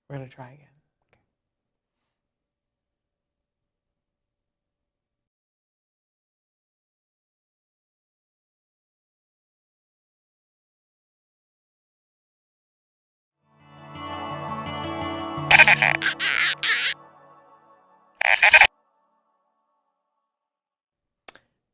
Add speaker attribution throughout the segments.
Speaker 1: We're going to try again.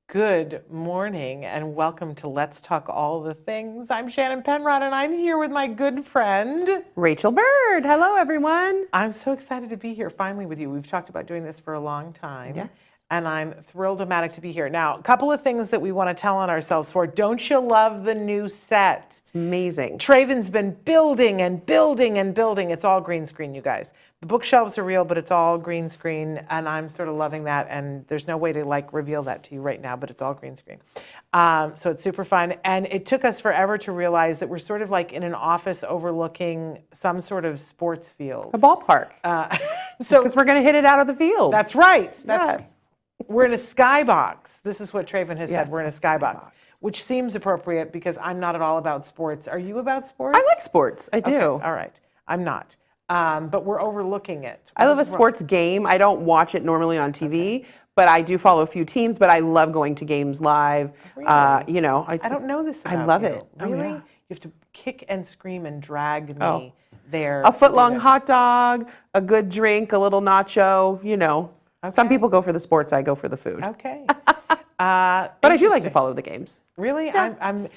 Speaker 1: Good morning and welcome to Let's Talk All the Things. I'm Shannon Penrod and I'm here with my good friend
Speaker 2: Rachael Bird. Hello, everyone.
Speaker 1: I'm so excited to be here finally with you. We've talked about doing this for a long time.
Speaker 2: Yes.
Speaker 1: And I'm thrilled-o-matic to be here. Now, a couple of things that we want to tell on ourselves for. Don't you love the new set?
Speaker 2: It's amazing.
Speaker 1: Traven's been building and building and building. It's all green screen, you guys. The bookshelves are real, but it's all green screen, and I'm sort of loving that, and there's no way to reveal that to you right now, but it's all green screen. So it's super fun, and it took us forever to realize that we're sort of like in an office overlooking some sort of sports field.
Speaker 2: A ballpark. Because we're going to hit it out of the field.
Speaker 1: That's right.
Speaker 2: Yes.
Speaker 1: We're in a skybox. This is what Traven has said.
Speaker 2: Yes,
Speaker 1: We're in a skybox, which seems appropriate because I'm not at all about sports. Are you about sports?
Speaker 2: I like sports. I do.
Speaker 1: Okay. All right. I'm not. But we're overlooking it.
Speaker 2: I love a sports game. I don't watch it normally on TV, but I do follow a few teams, but I love going to games live.
Speaker 1: Really?
Speaker 2: I
Speaker 1: don't know this about
Speaker 2: I love
Speaker 1: you.
Speaker 2: it.
Speaker 1: Really?
Speaker 2: Oh, yeah.
Speaker 1: You have to kick and scream and drag me there.
Speaker 2: A foot-long hot dog, a good drink, a little nacho, Some people go for the sports, I go for the food.
Speaker 1: Okay.
Speaker 2: But I do like to follow the games.
Speaker 1: Really?
Speaker 2: Yeah.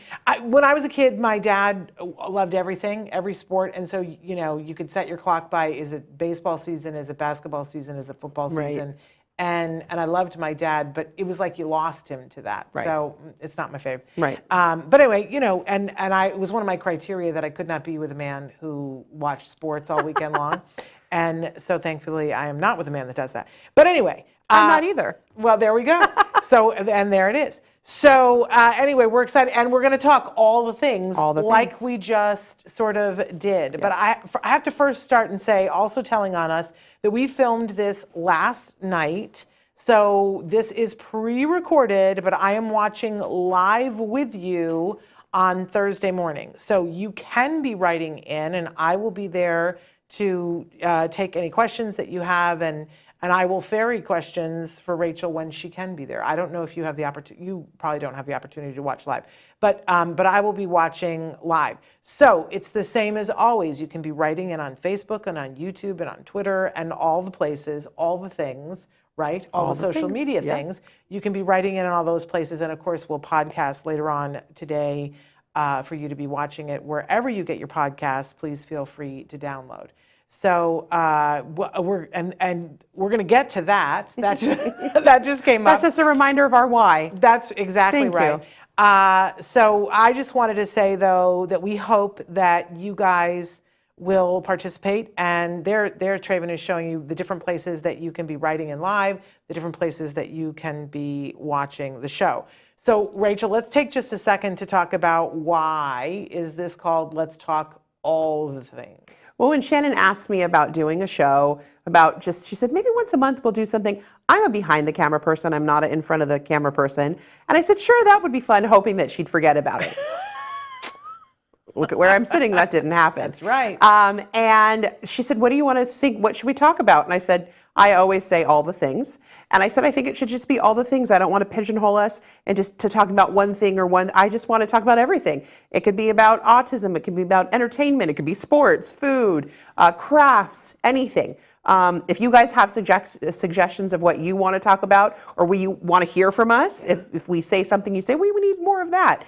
Speaker 1: When I was a kid, my dad loved everything, every sport. And so, you could set your clock by, is it baseball season? Is it basketball season? Is it football season? And I loved my dad, but it was like you lost him to that.
Speaker 2: Right.
Speaker 1: So it's not my favorite.
Speaker 2: Right.
Speaker 1: But anyway, and it was one of my criteria that I could not be with a man who watched sports all weekend long. And so thankfully, I am not with a man that does that. But anyway.
Speaker 2: I'm not either.
Speaker 1: Well, there we go. So, and there it is. So anyway, we're excited. And we're going to talk all the things like we just sort of did. Yes. But I have to first start and say, also telling on us, that we filmed this last night. So this is pre-recorded, but I am watching live with you on Thursday morning. So you can be writing in, and I will be there to take any questions that you have, and I will ferry questions for Rachael when she can be there. I don't know if you have the opportunity. You probably don't have the opportunity to watch live, but I will be watching live. So it's the same as always. You can be writing in on Facebook and on YouTube and on Twitter and all the places, all the things, right? All the social media things. You can be writing in on all those places, and of course we'll podcast later on today for you to be watching it wherever you get your podcasts. Please feel free to download. So we're going to get to that. That just came up.
Speaker 2: That's just a reminder of our why.
Speaker 1: That's exactly right. So I just wanted to say though that we hope that you guys will participate, and there Traven is showing you the different places that you can be writing in live, the different places that you can be watching the show. So Rachael, let's take just a second to talk about why is this called Let's Talk All the Things.
Speaker 2: Well, when Shannon asked me about doing a show, she said, maybe once a month we'll do something. I'm a behind the camera person. I'm not an in front of the camera person. And I said, sure, that would be fun, hoping that she'd forget about it. Look at where I'm sitting. That didn't happen.
Speaker 1: That's right.
Speaker 2: And she said, what do you want to think? What should we talk about? And I said, I always say all the things. And I said, I think it should just be all the things. I don't want to pigeonhole us and just to talk about one thing I just want to talk about everything. It could be about autism. It could be about entertainment. It could be sports, food, crafts, anything. If you guys have suggestions of what you want to talk about or we want to hear from us, if we say something, you say, we need more of that.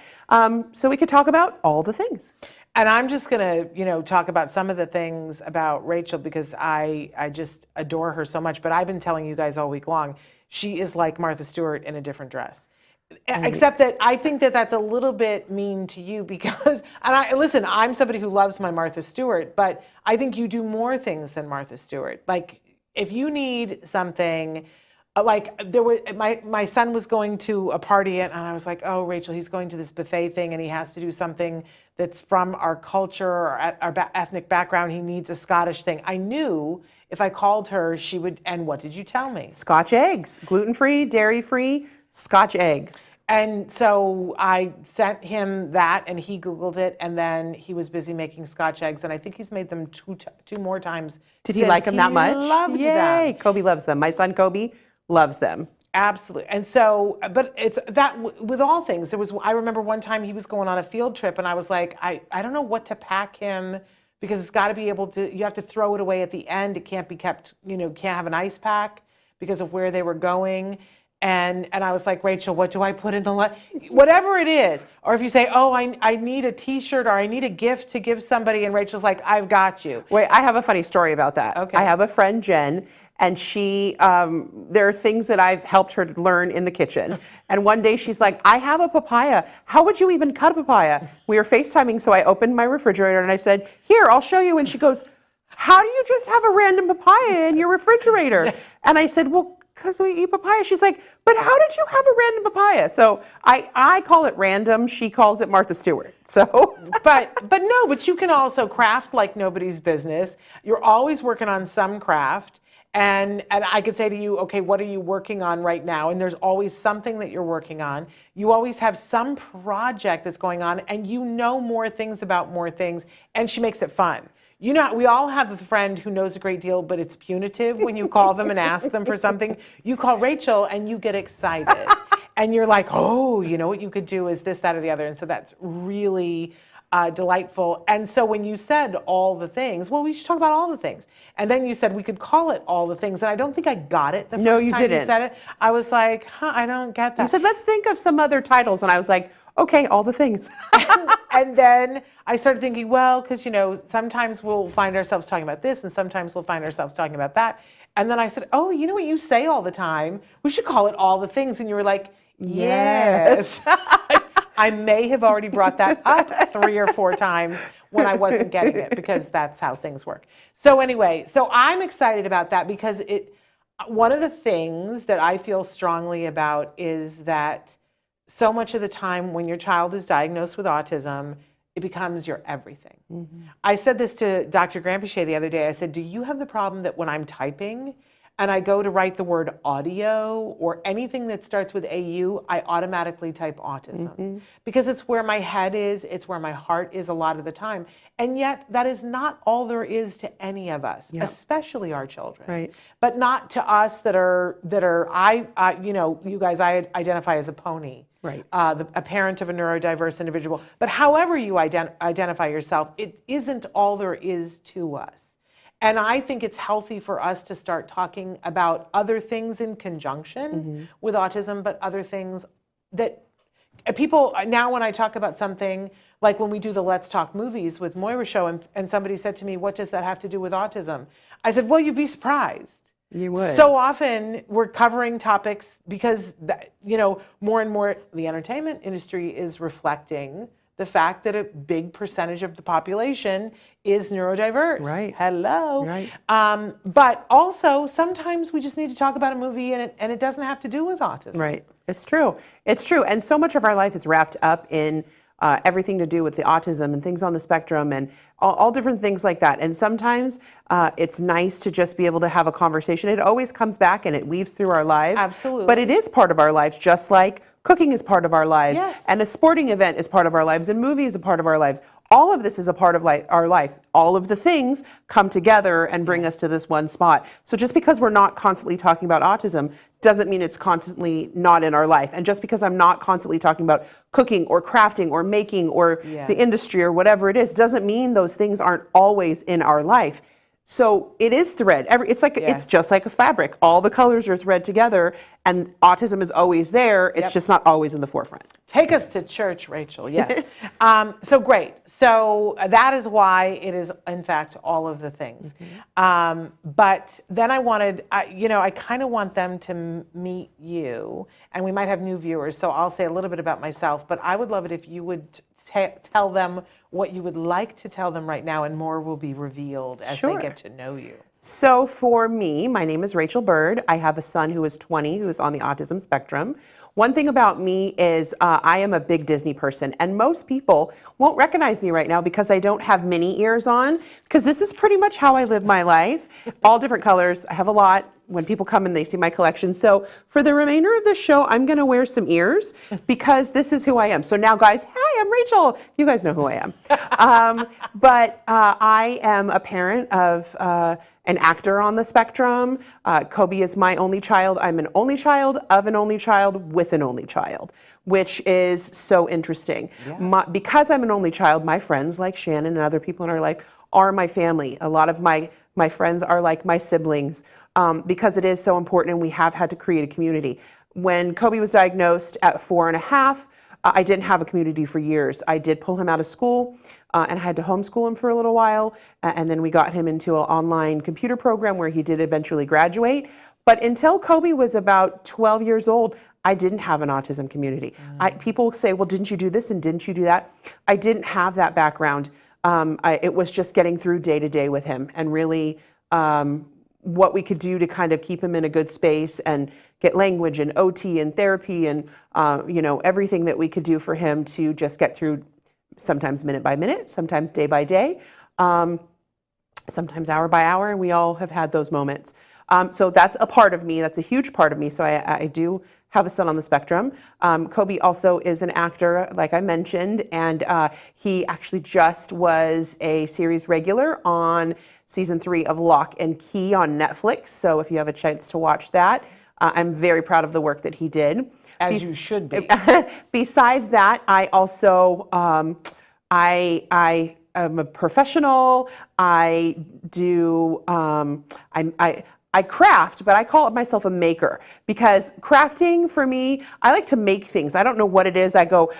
Speaker 2: So we could talk about all the things.
Speaker 1: And I'm just going to, talk about some of the things about Rachael because I just adore her so much. But I've been telling you guys all week long, she is like Martha Stewart in a different dress. Except that I think that that's a little bit mean to you because, listen, I'm somebody who loves my Martha Stewart, but I think you do more things than Martha Stewart. Like if you need something, like there was my son was going to a party and I was like, oh, Rachael, he's going to this buffet thing and he has to do something that's from our culture or our ethnic background. He needs a Scottish thing. I knew if I called her, she would. And what did you tell me?
Speaker 2: Scotch eggs, gluten-free, dairy-free. Scotch eggs.
Speaker 1: And so I sent him that, and he Googled it, and then he was busy making Scotch eggs, and I think he's made them two more times.
Speaker 2: Did he like them that much?
Speaker 1: Loved
Speaker 2: Yay!
Speaker 1: them.
Speaker 2: Kobe loves them. My son Kobe loves them.
Speaker 1: Absolutely. And so, but it's that with all things. I remember one time he was going on a field trip, and I was like, I don't know what to pack him, because it's got to be able to, you have to throw it away at the end. It can't be kept, can't have an ice pack because of where they were going. And I was like, Rachel, what do I put in the whatever it is? Or if you say, oh, I need a T-shirt, or I need a gift to give somebody, and Rachel's like, I've got you.
Speaker 2: Wait, I have a funny story about that.
Speaker 1: Okay.
Speaker 2: I have a friend, Jen, and she, there are things that I've helped her learn in the kitchen. And one day she's like, I have a papaya. How would you even cut a papaya? We were FaceTiming, so I opened my refrigerator and I said, here, I'll show you. And she goes, how do you just have a random papaya in your refrigerator? And I said, well, because we eat papaya. She's like, but how did you have a random papaya? So I call it random. She calls it Martha Stewart. So,
Speaker 1: but you can also craft like nobody's business. You're always working on some craft. And I could say to you, okay, what are you working on right now? And there's always something that you're working on. You always have some project that's going on, and you know more things about more things, and she makes it fun. We all have a friend who knows a great deal, but it's punitive when you call them and ask them for something. You call Rachel and you get excited. And you're like, oh, what you could do is this, that, or the other. And so that's really delightful. And so when you said all the things, well, we should talk about all the things. And then you said we could call it all the things. And I don't think I got it the first time you said it. I was like, I don't get that.
Speaker 2: You said, let's think of some other titles. And I was like, okay, all the things.
Speaker 1: And then I started thinking, well, because, sometimes we'll find ourselves talking about this, and sometimes we'll find ourselves talking about that. And then I said, oh, you know what you say all the time? We should call it all the things. And you were like, yes. I may have already brought that up 3 or 4 times when I wasn't getting it, because that's how things work. So anyway, so I'm excited about that, because one of the things that I feel strongly about is that so much of the time when your child is diagnosed with autism, it becomes your everything. Mm-hmm. I said this to Dr. Granpeche the other day. I said, do you have the problem that when I'm typing and I go to write the word audio or anything that starts with AU, I automatically type autism? Mm-hmm. Because it's where my head is, it's where my heart is a lot of the time. And yet that is not all there is to any of us, especially our children. Right. But not to us that are you guys, I identify as a pony. Right. A parent of a neurodiverse individual. But however you identify yourself, it isn't all there is to us. And I think it's healthy for us to start talking about other things in conjunction with autism, but other things that people, now when I talk about something, like when we do the Let's Talk Movies with Moira show, and somebody said to me, what does that have to do with autism? I said, well, you'd be surprised. You would. So often we're covering topics because, more and more the entertainment industry is reflecting the fact that a big percentage of the population is neurodiverse. Right. Hello. Right. But also sometimes we just need to talk about a movie and it doesn't have to do with autism. Right.
Speaker 2: It's true. It's true. And so much of our life is wrapped up in everything to do with the autism and things on the spectrum and all different things like that. And sometimes it's nice to just be able to have a conversation. It always comes back and it weaves through our lives. Absolutely. But it is part of our lives, just like cooking is part of our lives. Yes. And a sporting event is part of our lives, and movie is a part of our lives. All of this is a part of our life. All of the things come together and bring us to this one spot. So just because we're not constantly talking about autism doesn't mean it's constantly not in our life. And just because I'm not constantly talking about cooking or crafting or making or the industry or whatever it is, doesn't mean those things aren't always in our life. So it is thread. It's like it's just like a fabric. All the colors are thread together, and autism is always there. It's just not always in the forefront.
Speaker 1: Take us to church, Rachel. Yes. So great. So that is why it is, in fact, all of the things. Mm-hmm. But then I kind of want them to meet you, and we might have new viewers. So I'll say a little bit about myself, but I would love it if you would tell them what you would like to tell them right now, and more will be revealed as they get to know you.
Speaker 2: So for me, my name is Rachael Bird. I have a son who is 20 who is on the autism spectrum. One thing about me is I am a big Disney person, and most people won't recognize me right now because I don't have mini ears on, because this is pretty much how I live my life. All different colors. I have a lot. when people come and they see my collection. So for the remainder of the show, I'm going to wear some ears because this is who I am. So now, guys, hi, I'm Rachel. You guys know who I am. But I am a parent of an actor on the spectrum. Kobe is my only child. I'm an only child of an only child with an only child, which is so interesting. Yeah. Because I'm an only child, my friends like Shannon and other people in our life are my family. A lot of my friends are like my siblings because it is so important, and we have had to create a community. When Kobe was diagnosed at 4.5, I didn't have a community for years. I did pull him out of school and I had to homeschool him for a little while. And then we got him into an online computer program where he did eventually graduate. But until Kobe was about 12 years old, I didn't have an autism community. People say, well, didn't you do this and didn't you do that? I didn't have that background. It was just getting through day to day with him and really what we could do to kind of keep him in a good space and get language and OT and therapy and everything that we could do for him to just get through, sometimes minute by minute, sometimes day by day, sometimes hour by hour, and we all have had those moments. So that's a part of me. That's a huge part of me. So I do have a son on the spectrum. Kobe also is an actor, like I mentioned, and he actually just was a series regular on season 3 of Lock and Key on Netflix. So if you have a chance to watch that, I'm very proud of the work that he did.
Speaker 1: As you should be.
Speaker 2: Besides that, I also, I am a professional. I do, I craft, but I call myself a maker because crafting for me, I like to make things. I don't know what it is. I go,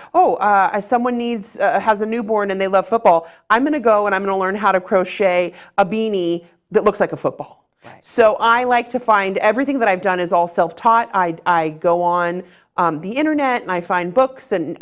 Speaker 2: someone has a newborn and they love football. I'm going to go and I'm going to learn how to crochet a beanie that looks like a football. Right. So I like to find everything that I've done is all self-taught. I go on the internet and I find books, and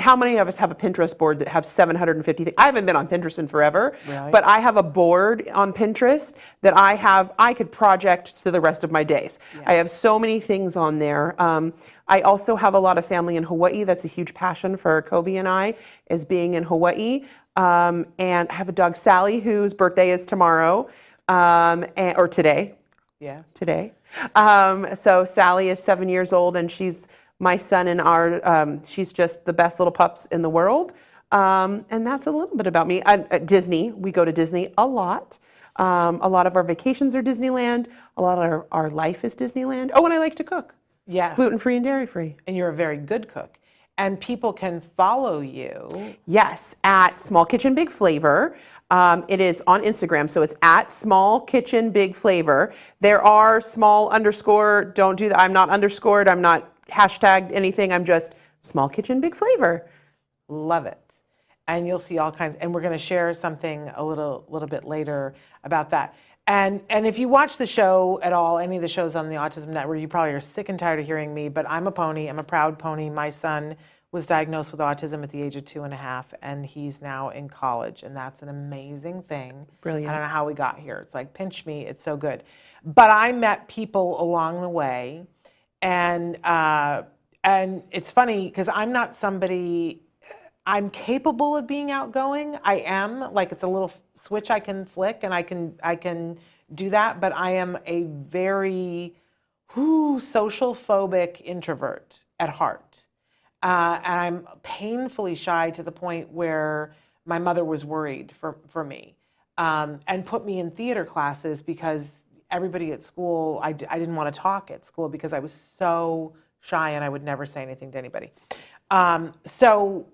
Speaker 2: how many of us have a Pinterest board that have 750 things? I haven't been on Pinterest in forever, really? But I have a board on Pinterest that I could project to the rest of my days. Yeah. I have so many things on there. I also have a lot of family in Hawaii. That's a huge passion for Kobe and I, is being in Hawaii. And I have a dog, Sally, whose birthday is tomorrow, or today. Yeah. Today. So Sally is 7 years old, and she's my son and she's just the best little pups in the world. And that's a little bit about me. At Disney, we go to Disney a lot. A lot of our vacations are Disneyland. A lot of our life is Disneyland. Oh, and I like to cook. Yes. Gluten-free and dairy-free.
Speaker 1: And you're a very good cook. And people can follow you.
Speaker 2: Yes, at Small Kitchen Big Flavor. It is on Instagram, so it's at Small Kitchen Big Flavor. There are small underscore, don't do that. I'm not underscored, I'm not hashtagged anything, I'm just Small Kitchen Big Flavor.
Speaker 1: Love it. And you'll see all kinds, and we're going to share something a little bit later about that. And if you watch the show at all, any of the shows on the Autism Network, you probably are sick and tired of hearing me, but I'm a pony. I'm a proud pony. My son was diagnosed with autism at the age of 2.5, and he's now in college, and that's an amazing thing. Brilliant. I don't know how we got here. It's like, pinch me, it's so good. But I met people along the way, and it's funny because I'm not somebody, I'm capable of being outgoing. I am, like, it's a little switch I can flick and I can do that, but I am a very social phobic introvert at heart. And I'm painfully shy to the point where my mother was worried for me and put me in theater classes because everybody at school, I didn't want to talk at school because I was so shy and I would never say anything to anybody. So,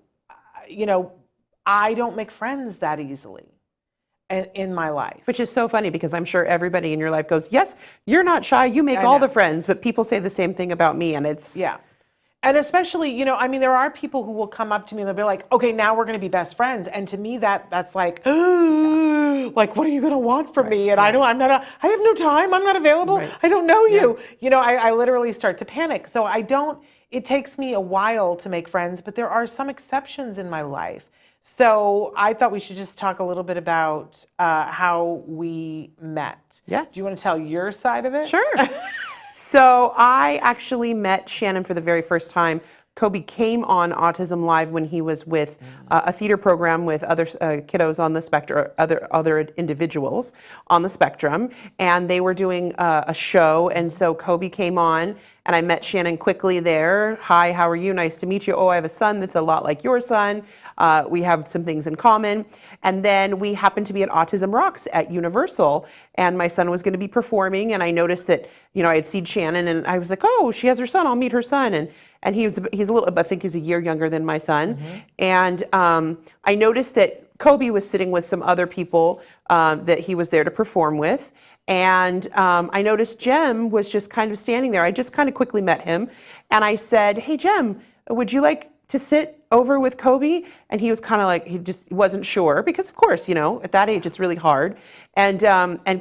Speaker 1: I don't make friends that easily in my life.
Speaker 2: Which is so funny because I'm sure everybody in your life goes, yes, you're not shy, you make all the friends, but people say the same thing about me, and it's...
Speaker 1: Yeah. And especially, there are people who will come up to me and they'll be like, okay, now we're going to be best friends. And to me, that's like, like, what are you going to want from me? And I have no time. I'm not available. Right. I don't know you. I literally start to panic. So it takes me a while to make friends, but there are some exceptions in my life. So I thought we should just talk a little bit about how we met.
Speaker 2: Yes.
Speaker 1: Do you want to tell your side of it?
Speaker 2: Sure. So I actually met Shannon for the very first time Kobe came on Autism Live when he was with a theater program with other kiddos on the spectrum, other individuals on the spectrum, and they were doing a show, and so Kobe came on, and I met Shannon quickly there. Hi, how are you? Nice to meet you. Oh, I have a son that's a lot like your son. We have some things in common. And then we happened to be at Autism Rocks at Universal, and my son was going to be performing, and I noticed that, I had seen Shannon, and I was like, oh, she has her son, I'll meet her son. And he's a little, I think he's a year younger than my son. And I noticed that Kobe was sitting with some other people that he was there to perform with. And I noticed Jem was just kind of standing there. I just kind of quickly met him. And I said, hey, Jem, would you like to sit over with Kobe? And he was kind of like, he wasn't sure, because of course, at that age, it's really hard. And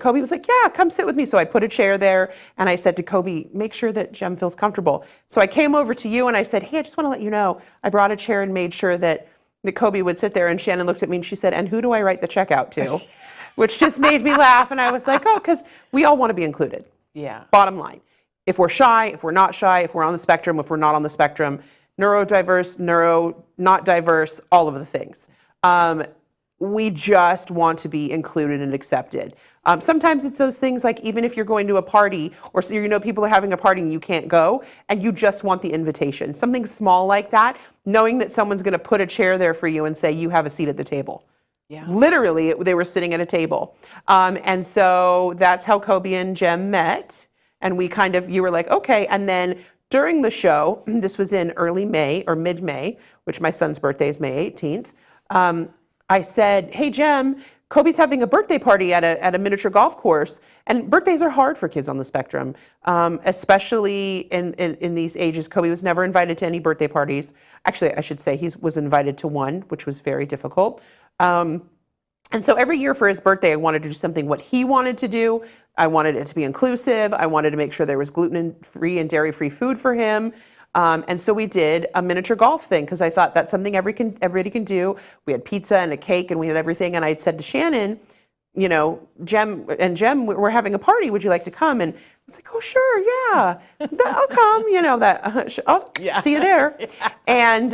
Speaker 2: Kobe was like, yeah, come sit with me. So I put a chair there, and I said to Kobe, make sure that Jem feels comfortable. So I came over to you and I said, hey, I just want to let you know, I brought a chair and made sure that Kobe would sit there. And Shannon looked at me and she said, and who do I write the check out to? Which just made me laugh. And I was like, oh, because we all want to be included.
Speaker 1: Yeah.
Speaker 2: Bottom line. If we're shy, if we're not shy, if we're on the spectrum, if we're not on the spectrum, neurodiverse, not diverse, all of the things. We just want to be included and accepted. Sometimes it's those things like, even if you're going to a party, or people are having a party and you can't go, and you just want the invitation. Something small like that, knowing that someone's going to put a chair there for you and say, you have a seat at the table.
Speaker 1: Yeah.
Speaker 2: Literally, they were sitting at a table. And so that's how Kobe and Jem met. And you were like, okay. And then during the show, this was in early May or mid-May, which my son's birthday is May 18th. I said, hey, Jem, Kobe's having a birthday party at a miniature golf course. And birthdays are hard for kids on the spectrum, especially in these ages. Kobe was never invited to any birthday parties. Actually, I should say he was invited to one, which was very difficult. And so every year for his birthday, I wanted to do something what he wanted to do. I wanted it to be inclusive. I wanted to make sure there was gluten-free and dairy-free food for him. And so we did a miniature golf thing, because I thought that's something everybody can do. We had pizza and a cake, and we had everything. And I had said to Shannon, Jem, we're having a party. Would you like to come? And I was like, oh, sure, yeah, I'll come. I'll see you there. Yeah.
Speaker 1: And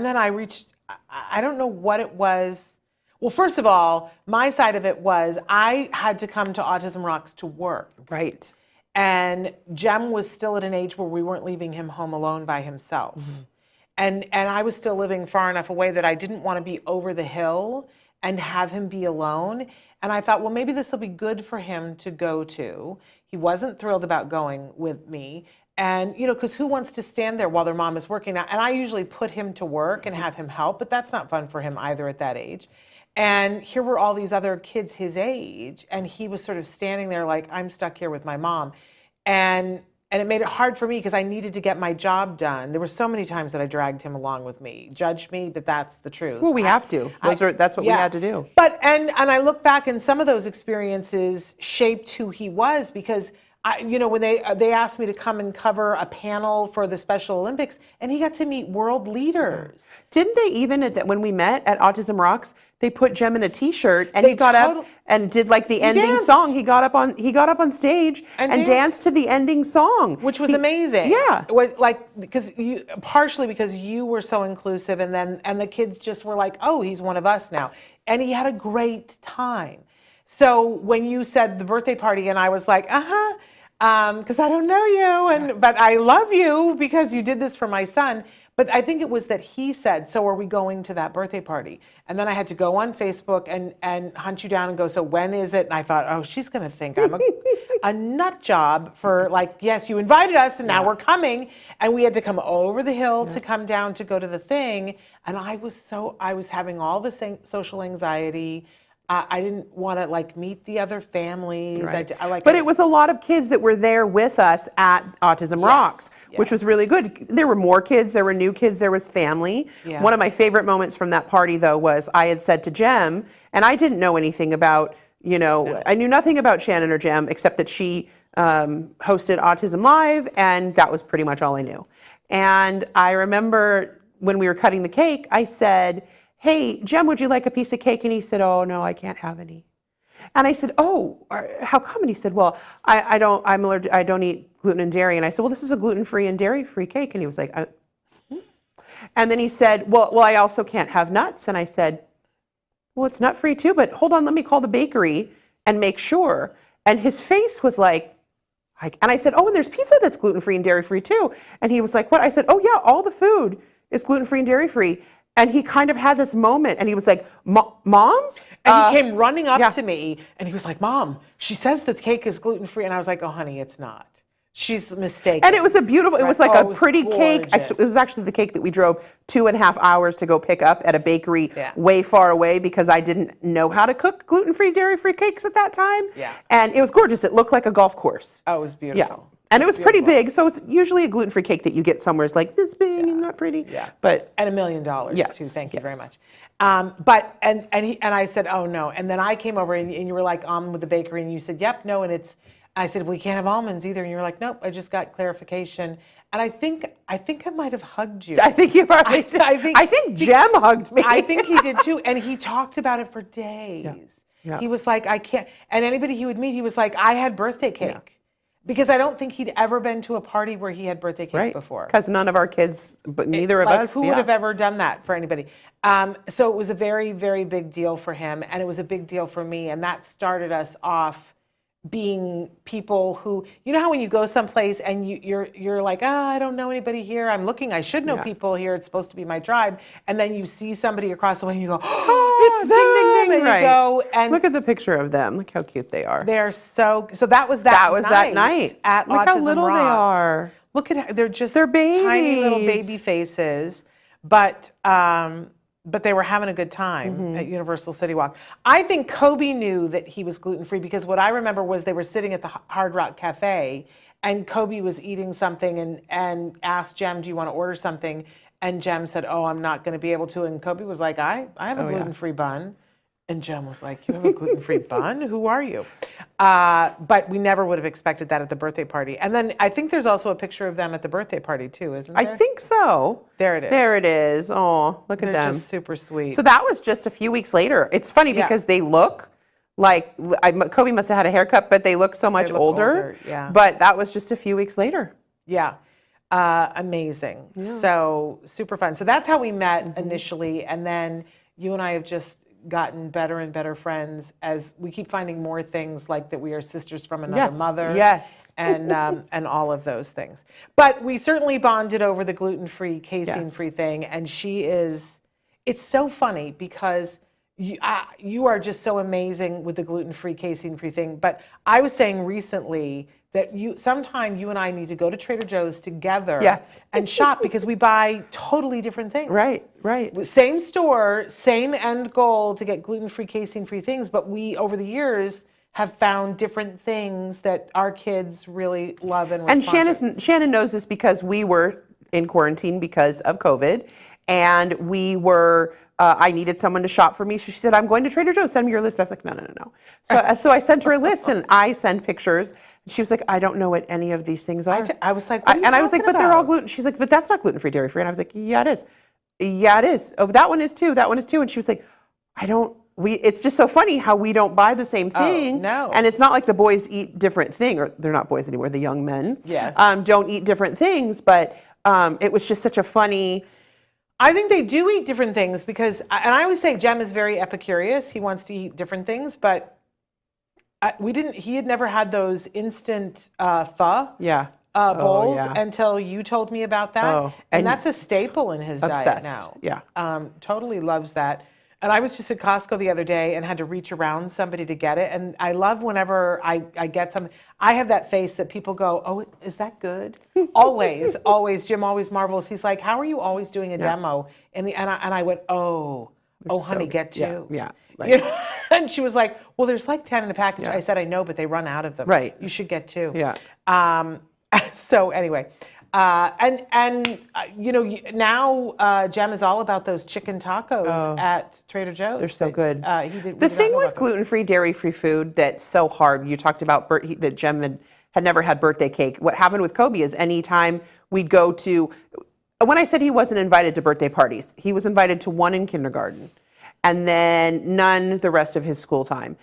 Speaker 1: then I don't know what it was. Well, first of all, my side of it was I had to come to Autism Rocks to work.
Speaker 2: Right.
Speaker 1: And Jem was still at an age where we weren't leaving him home alone by himself. Mm-hmm. And I was still living far enough away that I didn't want to be over the hill and have him be alone. And I thought, well, maybe this will be good for him to go to. He wasn't thrilled about going with me. And, because who wants to stand there while their mom is working? And I usually put him to work and have him help, but that's not fun for him either at that age. And here were all these other kids his age, and he was sort of standing there like, I'm stuck here with my mom. And it made it hard for me because I needed to get my job done. There were so many times that I dragged him along with me. Judge me, but that's the truth.
Speaker 2: Well, we have to. That's what we had to do.
Speaker 1: But and I look back, and some of those experiences shaped who he was, because when they asked me to come and cover a panel for the Special Olympics, and he got to meet world leaders.
Speaker 2: Didn't they even, when we met at Autism Rocks, they put Jem in a T-shirt, and he got up and did like the ending song. He got up on stage and danced to the ending song,
Speaker 1: which was amazing.
Speaker 2: Yeah,
Speaker 1: it was like partially because you were so inclusive, and the kids just were like, oh, he's one of us now, and he had a great time. So when you said the birthday party, and I was like, because I don't know you, but I love you because you did this for my son. But I think it was that he said, so are we going to that birthday party? And then I had to go on Facebook and hunt you down and go, so when is it? And I thought, oh, she's going to think I'm a nut job for yes, you invited us and now we're coming. And we had to come over the hill to come down to go to the thing. And I was having all the same social anxiety. I didn't want to meet the other families.
Speaker 2: Right. But it was a lot of kids that were there with us at Autism Rocks, which was really good. There were more kids, there were new kids, there was family. Yeah. One of my favorite moments from that party, though, was I had said to Jem, and I didn't know anything about, I knew nothing about Shannon or Jem except that she hosted Autism Live, and that was pretty much all I knew. And I remember when we were cutting the cake, I said, hey, Jem, would you like a piece of cake? And he said, oh, no, I can't have any. And I said, oh, how come? And he said, well, I'm allergic, I don't eat gluten and dairy. And I said, well, this is a gluten-free and dairy-free cake. And he was like, And then he said, well, I also can't have nuts. And I said, well, it's nut free too, but hold on, let me call the bakery and make sure. And his face was like, and I said, oh, and there's pizza that's gluten-free and dairy-free too. And he was like, what? I said, oh yeah, all the food is gluten-free and dairy-free. And he kind of had this moment and he was like, Mom?
Speaker 1: And he came running up to me and he was like, Mom, she says the cake is gluten-free. And I was like, oh, honey, it's not. She's mistaken.
Speaker 2: And it was a beautiful, it was like a pretty cake. Actually, it was actually the cake that we drove 2.5 hours to go pick up at a bakery way far away because I didn't know how to cook gluten-free, dairy-free cakes at that time.
Speaker 1: Yeah.
Speaker 2: And it was gorgeous. It looked like a golf course.
Speaker 1: Oh, it was beautiful.
Speaker 2: Yeah. And it was pretty big, so it's usually a gluten-free cake that you get somewhere is like this big and not pretty.
Speaker 1: Yeah.
Speaker 2: But
Speaker 1: and $1 million too. Thank you very much. But I said, oh no. And then I came over and you were like on with the bakery and you said, yep, no, and I said, well, you can't have almonds either. And you were like, nope, I just got clarification. And I think I might have hugged you.
Speaker 2: I think you probably did. I think Jem hugged me.
Speaker 1: I think he did too. And he talked about it for days. Yeah. Yeah. He was like, I can't. And anybody he would meet, he was like, I had birthday cake. Yeah. Because I don't think he'd ever been to a party where he had birthday cake before.
Speaker 2: Because none of our kids, but neither of us.
Speaker 1: Who would have ever done that for anybody? So it was a very, very big deal for him. And it was a big deal for me. And that started us off being people who, you know how when you go someplace and you're like, I don't know anybody here. I'm looking, I should know people here. It's supposed to be my tribe. And then you see somebody across the way and you go, oh, it's them.
Speaker 2: Ding, ding, ding.
Speaker 1: And you go and
Speaker 2: look at the picture of them. Look how cute they are.
Speaker 1: They're so that was that night at
Speaker 2: Look
Speaker 1: Autism
Speaker 2: how little
Speaker 1: Rocks.
Speaker 2: they are.
Speaker 1: Look at they're
Speaker 2: babies.
Speaker 1: Tiny little baby faces, but they were having a good time at Universal City Walk. I think Kobe knew that he was gluten-free because what I remember was they were sitting at the Hard Rock Cafe and Kobe was eating something and asked Jem, do you want to order something? And Jem said, oh, I'm not going to be able to. And Kobe was like, I have a gluten-free bun. And Jem was like, you have a gluten-free bun? Who are you? But we never would have expected that at the birthday party. And then I think there's also a picture of them at the birthday party too, isn't there?
Speaker 2: I think so.
Speaker 1: There it is.
Speaker 2: There it is. Oh, look at them.
Speaker 1: They're just super sweet.
Speaker 2: So that was just a few weeks later. It's funny because they look like, Kobe must have had a haircut, but they look so much older.
Speaker 1: Yeah.
Speaker 2: But that was just a few weeks later.
Speaker 1: Yeah. Amazing. Yeah. So super fun. So that's how we met initially. And then you and I have just gotten better and better friends as we keep finding more things like that we are sisters from another mother.
Speaker 2: Yes.
Speaker 1: And all of those things. But we certainly bonded over the gluten-free, casein-free thing. And it's so funny because you are just so amazing with the gluten-free, casein-free thing. But I was saying recently that sometime you and I need to go to Trader Joe's together and shop because we buy totally different things.
Speaker 2: Right.
Speaker 1: Same store, same end goal to get gluten-free, casein-free things, but we, over the years, have found different things that our kids really love and respond to.
Speaker 2: And Shannon knows this because we were in quarantine because of COVID, and we were I needed someone to shop for me. She said, I'm going to Trader Joe's. Send me your list. I was like, no. So I sent her a list and I sent pictures. And she was like, I don't know what any of these things are.
Speaker 1: I was like, what are you
Speaker 2: I was like, but
Speaker 1: talking
Speaker 2: they're all
Speaker 1: about?
Speaker 2: gluten. She's like, but that's not gluten-free, dairy-free. And I was like, yeah, it is. Yeah, it is. Oh, that one is too. That one is too. And she was like, it's just so funny how we don't buy the same thing.
Speaker 1: Oh, no.
Speaker 2: And it's not like the boys eat different things, or they're not boys anymore, the young men don't eat different things. But it was just such a funny...
Speaker 1: I think they do eat different things because, and I always say Jem is very epicurious. He wants to eat different things, but he had never had those instant pho bowls until you told me about that. And that's a staple in his diet now.
Speaker 2: Yeah.
Speaker 1: Totally loves that. And I was just at Costco the other day and had to reach around somebody to get it. And I love whenever I get something, I have that face that people go, oh, is that good? Always. Jim always marvels. He's like, how are you always doing a demo? And I went, honey, get two.
Speaker 2: Yeah. Right.
Speaker 1: You know? And she was like, well, there's like 10 in the package. I said, I know, but they run out of them.
Speaker 2: Right.
Speaker 1: You should get two.
Speaker 2: Yeah.
Speaker 1: So anyway. Now Jem is all about those chicken tacos at Trader Joe's.
Speaker 2: They're so good. The thing with gluten-free, dairy-free food that's so hard, you talked about that Jem had never had birthday cake. What happened with Kobe is anytime we'd go to, when I said he wasn't invited to birthday parties, he was invited to one in kindergarten and then none the rest of his school time.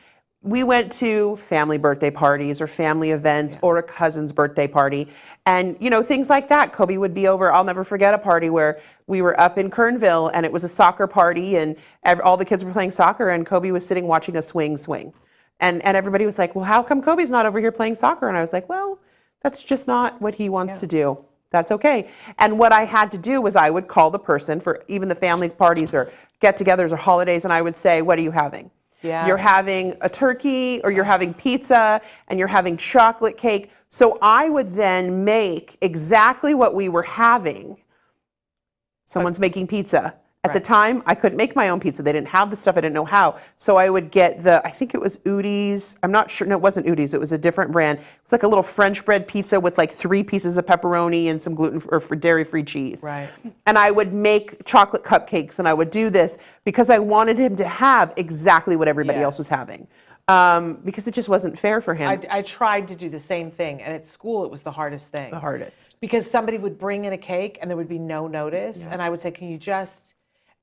Speaker 2: we went to family birthday parties or family events or a cousin's birthday party. And, things like that. Kobe would be over. I'll never forget a party where we were up in Kernville and it was a soccer party and all the kids were playing soccer and Kobe was sitting watching a swing. And everybody was like, well, how come Kobe's not over here playing soccer? And I was like, well, that's just not what he wants to do. That's okay. And what I had to do was I would call the person for even the family parties or get-togethers or holidays and I would say, what are you having? Yeah. You're having a turkey or you're having pizza and you're having chocolate cake. So I would then make exactly what we were having. Someone's making pizza. At the time, I couldn't make my own pizza. They didn't have the stuff. I didn't know how. So I would get I think it was Udi's. I'm not sure. No, it wasn't Udi's. It was a different brand. It was like a little French bread pizza with like 3 pieces of pepperoni and some gluten or dairy-free cheese.
Speaker 1: Right.
Speaker 2: And I would make chocolate cupcakes and I would do this because I wanted him to have exactly what everybody else was having. Because it just wasn't fair for him.
Speaker 1: I tried to do the same thing, and at school it was the hardest thing.
Speaker 2: The hardest.
Speaker 1: Because somebody would bring in a cake and there would be no notice, and I would say, can you just...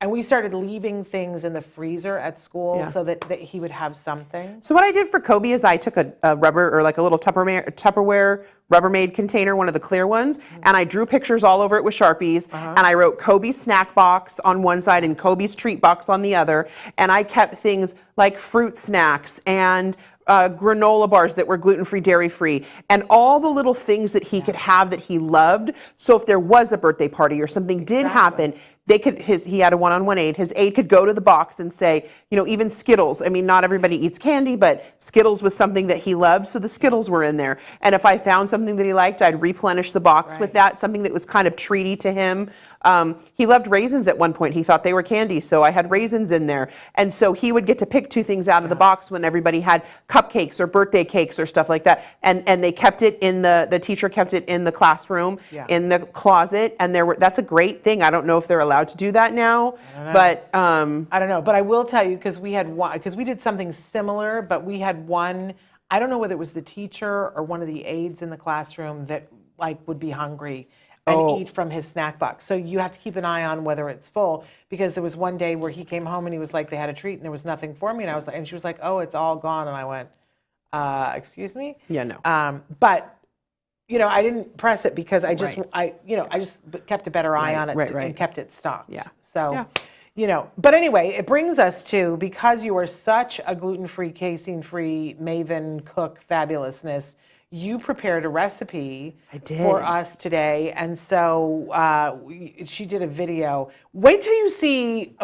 Speaker 1: And we started leaving things in the freezer at school so that he would have something.
Speaker 2: So what I did for Kobe is I took a rubber or like a little Tupperware Rubbermaid container, one of the clear ones, and I drew pictures all over it with Sharpies, and I wrote Kobe's snack box on one side and Kobe's treat box on the other, and I kept things like fruit snacks and granola bars that were gluten-free, dairy-free, and all the little things that he could have that he loved. So if there was a birthday party or something did happen, they could, he had a one-on-one aide. His aide could go to the box and say, even Skittles. I mean, not everybody eats candy, but Skittles was something that he loved, so the Skittles were in there. And if I found something that he liked, I'd replenish the box with that, something that was kind of treaty to him. He loved raisins at one point. He thought they were candy, so I had raisins in there. And so he would get to pick 2 things out of the box when everybody had cupcakes or birthday cakes or stuff like that. And they kept it in the teacher kept it in the classroom, in the closet. And that's a great thing. I don't know if they're allowed to do that now, but
Speaker 1: I don't know. But I will tell you, because we did something similar, but we had one, I don't know whether it was the teacher or one of the aides in the classroom that would be hungry and eat from his snack box. So you have to keep an eye on whether it's full, because there was one day where he came home and he was like, they had a treat and there was nothing for me. And she was like, oh, it's all gone. And I went, excuse me?
Speaker 2: Yeah, no.
Speaker 1: But, I didn't press it because I just, I just kept a better eye on it and kept it stocked.
Speaker 2: Yeah.
Speaker 1: So, but anyway, it brings us to, because you are such a gluten-free, casein-free maven cook fabulousness, you prepared a recipe for us today. And so she did a video. Wait till you see,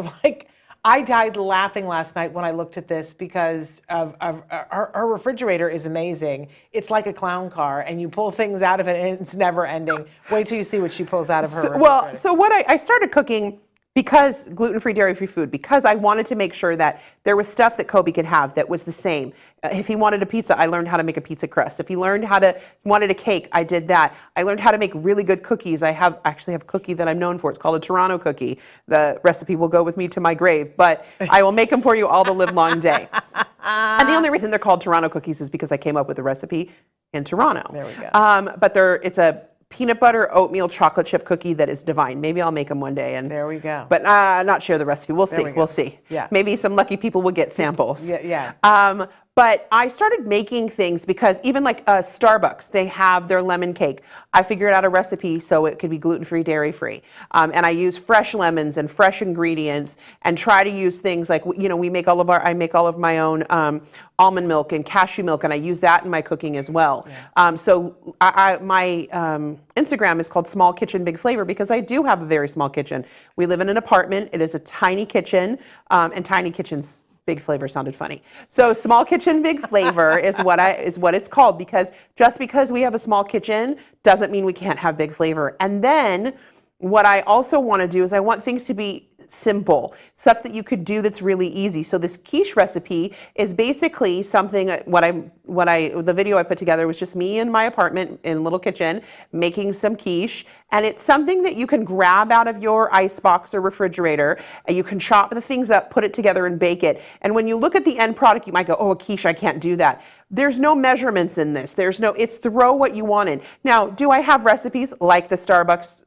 Speaker 1: I died laughing last night when I looked at this because her refrigerator is amazing. It's like a clown car, and you pull things out of it and it's never ending. Wait till you see what she pulls out of her refrigerator.
Speaker 2: So what I started cooking, because gluten-free, dairy-free food, because I wanted to make sure that there was stuff that Kobe could have that was the same. If he wanted a pizza, I learned how to make a pizza crust. If he wanted a cake, I did that. I learned how to make really good cookies. I actually have a cookie that I'm known for. It's called a Toronto cookie. The recipe will go with me to my grave, but I will make them for you all the live long day. And the only reason they're called Toronto cookies is because I came up with the recipe in Toronto.
Speaker 1: There we go.
Speaker 2: But it's a peanut butter oatmeal chocolate chip cookie that is divine. Maybe I'll make them one day. And
Speaker 1: there we go.
Speaker 2: But not share the recipe. We'll see. We'll see.
Speaker 1: Yeah.
Speaker 2: Maybe some lucky people will get samples.
Speaker 1: Yeah.
Speaker 2: But I started making things because even like Starbucks, they have their lemon cake. I figured out a recipe so it could be gluten-free, dairy-free. And I use fresh lemons and fresh ingredients and try to use things like, I make all of my own almond milk and cashew milk, and I use that in my cooking as well. Yeah. So my Instagram is called Small Kitchen Big Flavor because I do have a very small kitchen. We live in an apartment. It is a tiny kitchen, and tiny kitchens. Big Flavor sounded funny. So Small Kitchen Big Flavor is what it's called, because just because we have a small kitchen doesn't mean we can't have big flavor. And then what I also want to do is I want things to be simple, stuff that you could do that's really easy. So this quiche recipe is basically something, the video I put together was just me in my apartment in a little kitchen making some quiche, and it's something that you can grab out of your ice box or refrigerator, and you can chop the things up, put it together, and bake it. And when you look at the end product, you might go, oh, a quiche, I can't do that. There's no measurements in this. It's throw what you want in. Now, do I have recipes like the Starbucks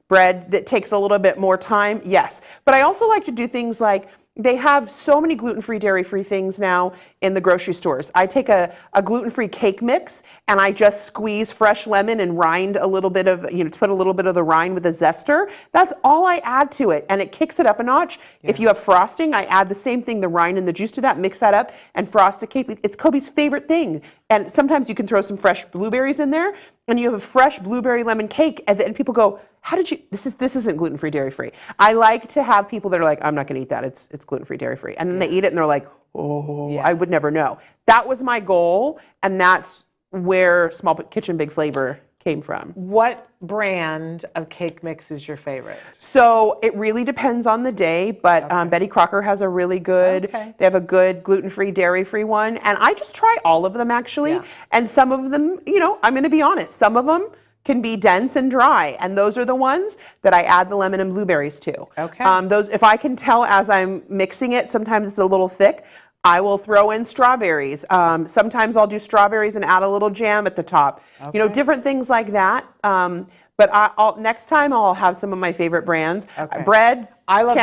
Speaker 2: bread that takes a little bit more time? Yes. But I also like to do things like They have so many gluten-free, dairy-free things now in the grocery stores. I take a gluten-free cake mix and I just squeeze fresh lemon and rind a little bit of, put a little bit of the rind with a zester. That's all I add to it, and it kicks it up a notch. Yeah. If you have frosting, I add the same thing, the rind and the juice to that, mix that up, and frost the cake. It's Kobe's favorite thing. And sometimes you can throw some fresh blueberries in there, and you have a fresh blueberry lemon cake, and then people go, how did you, this isn't gluten-free, dairy-free. I like to have people that are like, I'm not gonna eat that, it's gluten-free, dairy-free. And then they eat it and they're like, oh, I would never know. That was my goal, and that's where Small Kitchen Big Flavor came from.
Speaker 1: What brand of cake mix is your favorite?
Speaker 2: So it really depends on the day, but Betty Crocker has a really good, they have a good gluten-free, dairy-free one, and I just try all of them actually. Yeah. And some of them, I'm gonna be honest, some of them can be dense and dry, and those are the ones that I add the lemon and blueberries to.
Speaker 1: Okay.
Speaker 2: Those, if I can tell as I'm mixing it, sometimes it's a little thick, I will throw in strawberries. Sometimes I'll do strawberries and add a little jam at the top. Okay. Different things like that. But next time I'll have some of my favorite brands. Okay. Bread.
Speaker 1: I love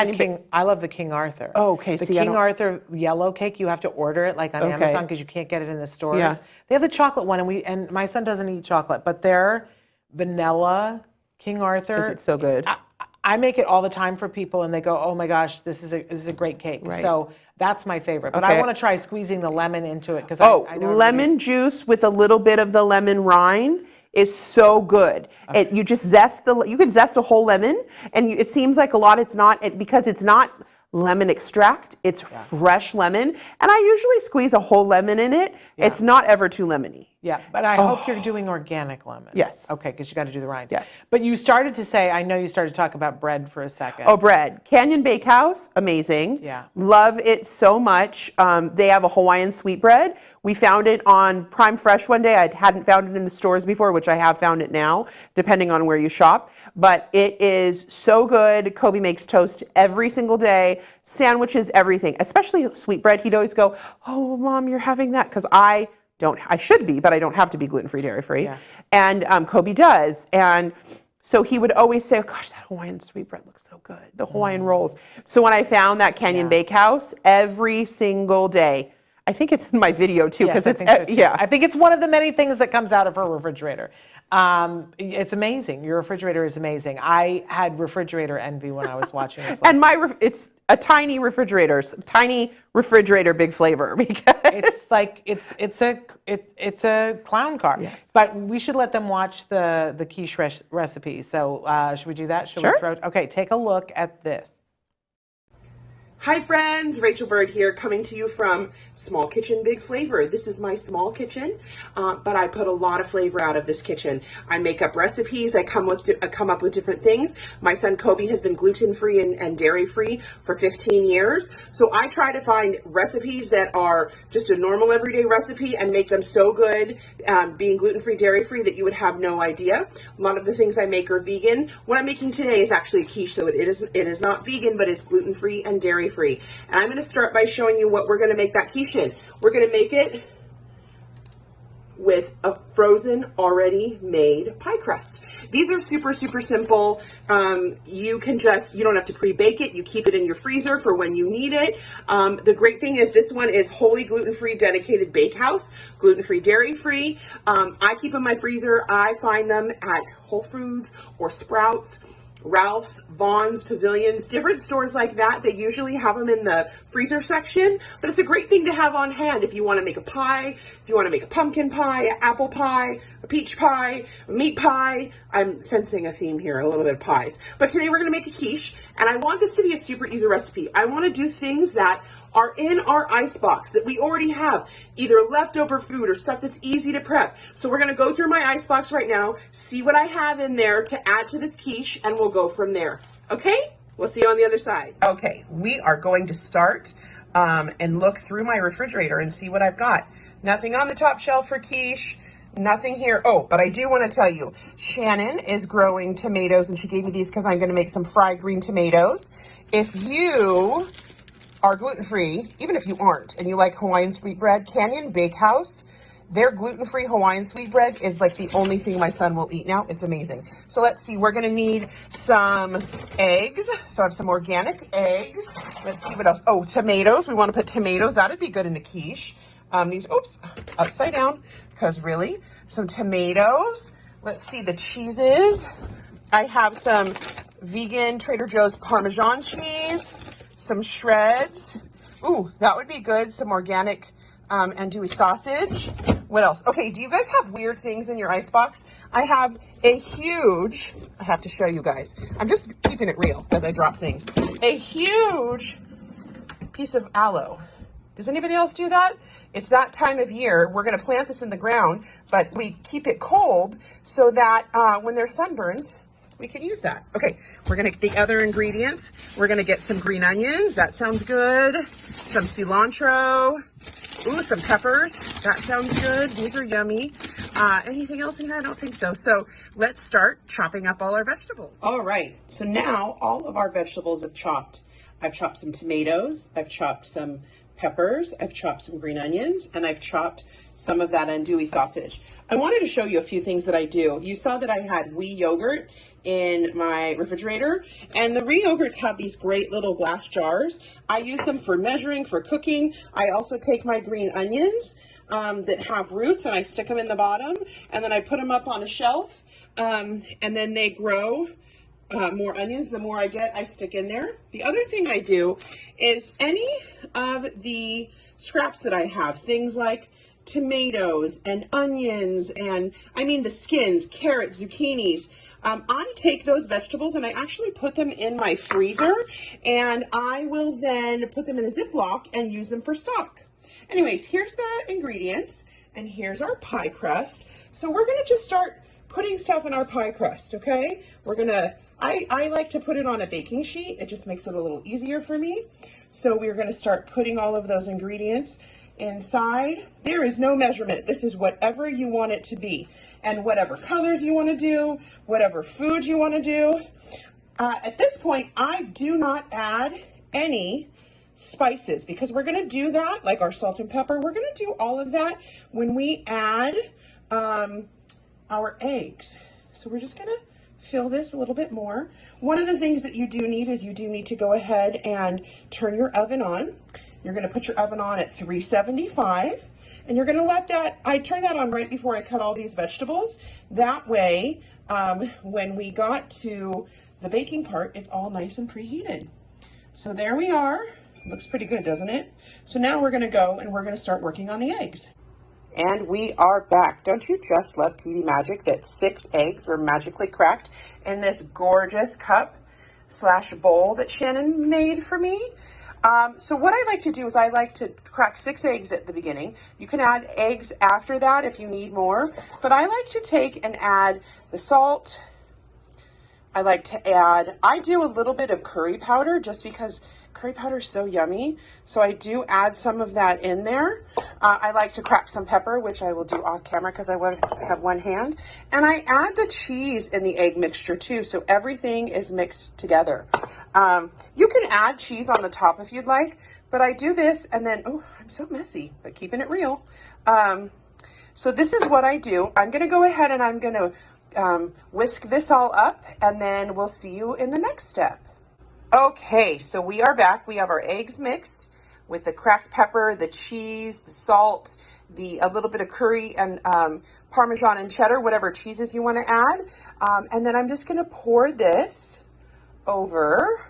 Speaker 1: the King Arthur.
Speaker 2: Oh, okay.
Speaker 1: The King Arthur yellow cake, you have to order it like on Amazon because you can't get it in the stores. Yeah. They have the chocolate one, and my son doesn't eat chocolate, but they're vanilla King Arthur.
Speaker 2: Is it so good?
Speaker 1: I make it all the time for people, and they go, "Oh my gosh, this is a great cake." Right. So that's my favorite. But I want to try squeezing the lemon into it because I know
Speaker 2: lemon juice with a little bit of the lemon rind is so good. Okay. You just you can zest a whole lemon, and it seems like a lot. It's not because it's not lemon extract. It's fresh lemon, and I usually squeeze a whole lemon in it. Yeah. It's not ever too lemony.
Speaker 1: Yeah, but I hope you're doing organic lemon.
Speaker 2: Yes.
Speaker 1: Okay, because you got to do the rind.
Speaker 2: Yes.
Speaker 1: But you started to say, I know you started to talk about bread for a second.
Speaker 2: Oh, bread. Canyon Bakehouse, amazing.
Speaker 1: Yeah.
Speaker 2: Love it so much. They have a Hawaiian sweetbread. We found it on Prime Fresh one day. I hadn't found it in the stores before, which I have found it now, depending on where you shop. But it is so good. Kobe makes toast every single day, sandwiches, everything, especially sweetbread. He'd always go, oh, Mom, you're having that? Because I should be, but I don't have to be gluten-free, dairy-free. Yeah. And Kobe does. And so he would always say, oh, gosh, that Hawaiian sweetbread looks so good, the Hawaiian rolls. So when I found that Canyon Bakehouse, every single day, I think it's in my video too, because
Speaker 1: I think it's one of the many things that comes out of her refrigerator. It's amazing. Your refrigerator is amazing. I had refrigerator envy when I was watching this.
Speaker 2: And it's a tiny refrigerator, Big Flavor, because
Speaker 1: it's like it's a clown car. Yes. But we should let them watch the quiche recipe. So should we do that?
Speaker 2: Sure.
Speaker 1: Okay, take a look at this.
Speaker 2: Hi friends, Rachel Bird here, coming to you from Small Kitchen Big Flavor. This is my small kitchen, but I put a lot of flavor out of this kitchen. I make up recipes, I come up with different things. My son Kobe has been gluten-free and dairy-free for 15 years, so I try to find recipes that are just a normal everyday recipe and make them so good, being gluten-free, dairy-free, that you would have no idea. A lot of the things I make are vegan. What I'm making today is actually a quiche, so it is not vegan, but it's gluten-free and dairy-free. And I'm going to start by showing you what we're going to make that quiche in. We're going to make it with a frozen, already made pie crust. These are super, super simple. You don't have to pre-bake it. You keep it in your freezer for when you need it. The great thing is this one is wholly gluten-free, dedicated bakehouse, gluten-free, dairy-free. I keep in my freezer. I find them at Whole Foods or Sprouts, Ralph's, Vaughn's, Pavilions, different stores like that. They usually have them in the freezer section, but it's a great thing to have on hand if you want to make a pie, if you want to make a pumpkin pie, an apple pie, a peach pie, a meat pie. I'm sensing a theme here, a little bit of pies. But today we're going to make a quiche, and I want this to be a super easy recipe. I want to do things that are in our icebox that we already have, either leftover food or stuff that's easy to prep. So we're going to go through my icebox right now, see what I have in there to add to this quiche, and we'll go from there. Okay? We'll see you on the other side. Okay, we are going to start and look through my refrigerator and see what I've got. Nothing on the top shelf for quiche. Nothing here. Oh, but I do want to tell you, Shannon is growing tomatoes, and she gave me these because I'm going to make some fried green tomatoes. If you are gluten-free, even if you aren't, and you like Hawaiian sweetbread, Canyon Bakehouse Their gluten-free Hawaiian sweetbread is like the only thing my son will eat now. It's amazing. So let's see, we're gonna need some eggs. So I have some organic eggs. Let's see what else. Oh, tomatoes. We wanna put tomatoes. That'd be good in a quiche. These, oops, upside down, because really, some tomatoes. Let's see the cheeses. I have some vegan Trader Joe's Parmesan cheese, some shreds. Ooh, that would be good. Some organic andouille sausage. What else? Okay, do you guys have weird things in your icebox? I have a huge, I have to show you guys. I'm just keeping it real as I drop things. A huge piece of aloe. Does anybody else do that? It's that time of year. We're going to plant this in the ground, but we keep it cold so that when there's sunburns, we can use that. Okay, we're going to get the other ingredients. We're going to get some green onions. That sounds good. Some cilantro. Ooh, some peppers. That sounds good. These are yummy. Anything else in here? I don't think so. So let's start chopping up all our vegetables. All right. So now all of our vegetables have chopped. I've chopped some tomatoes. I've chopped some peppers, I've chopped some green onions, and I've chopped some of that andouille sausage. I wanted to show you a few things that I do. You saw that I had wee yogurt in my refrigerator, and the wee yogurts have these great little glass jars. I use them for measuring, for cooking. I also take my green onions that have roots and I stick them in the bottom, and then I put them up on a shelf, and then they grow. More onions, the more I get, I stick in there. The other thing I do is any of the scraps that I have, things like tomatoes and onions and the skins, carrots, zucchinis, I take those vegetables and I actually put them in my freezer, and I will then put them in a Ziploc and use them for stock. Anyways, here's the ingredients and here's our pie crust. So we're gonna just start putting stuff in our pie crust, okay? I like to put it on a baking sheet. It just makes it a little easier for me. So we're gonna start putting all of those ingredients inside. There is no measurement. This is whatever you want it to be. And whatever colors you wanna do, whatever food you wanna do. At this point, I do not add any spices because we're gonna do that, like our salt and pepper. We're gonna do all of that when we add our eggs. So we're just gonna fill this a little bit more. One of the things that you do need is you do need to go ahead and turn your oven on. You're gonna put your oven on at 375, and you're gonna let that, I turn that on right before I cut all these vegetables. That way, when we got to the baking part, it's all nice and preheated. So there we are. Looks pretty good, doesn't it? So now we're gonna go and we're gonna start working on the eggs. And we are back. Don't you just love TV magic that 6 eggs were magically cracked in this gorgeous cup / bowl that Shannon made for me? So what I like to do is I like to crack 6 eggs at the beginning. You can add eggs after that if you need more, but I like to take and add the salt. I like to add, I do a little bit of curry powder just because curry powder is so yummy. So I do add some of that in there. I like to crack some pepper, which I will do off camera because I have one hand. And I add the cheese in the egg mixture too, so everything is mixed together. You can add cheese on the top if you'd like, but I do this and then, oh, I'm so messy, but keeping it real. So this is what I do. I'm gonna go ahead and I'm gonna whisk this all up, and then we'll see you in the next step. Okay, so we are back. We have our eggs mixed with the cracked pepper, the cheese, the salt, a little bit of curry and Parmesan and cheddar, whatever cheeses you want to add. And then I'm just going to pour this over.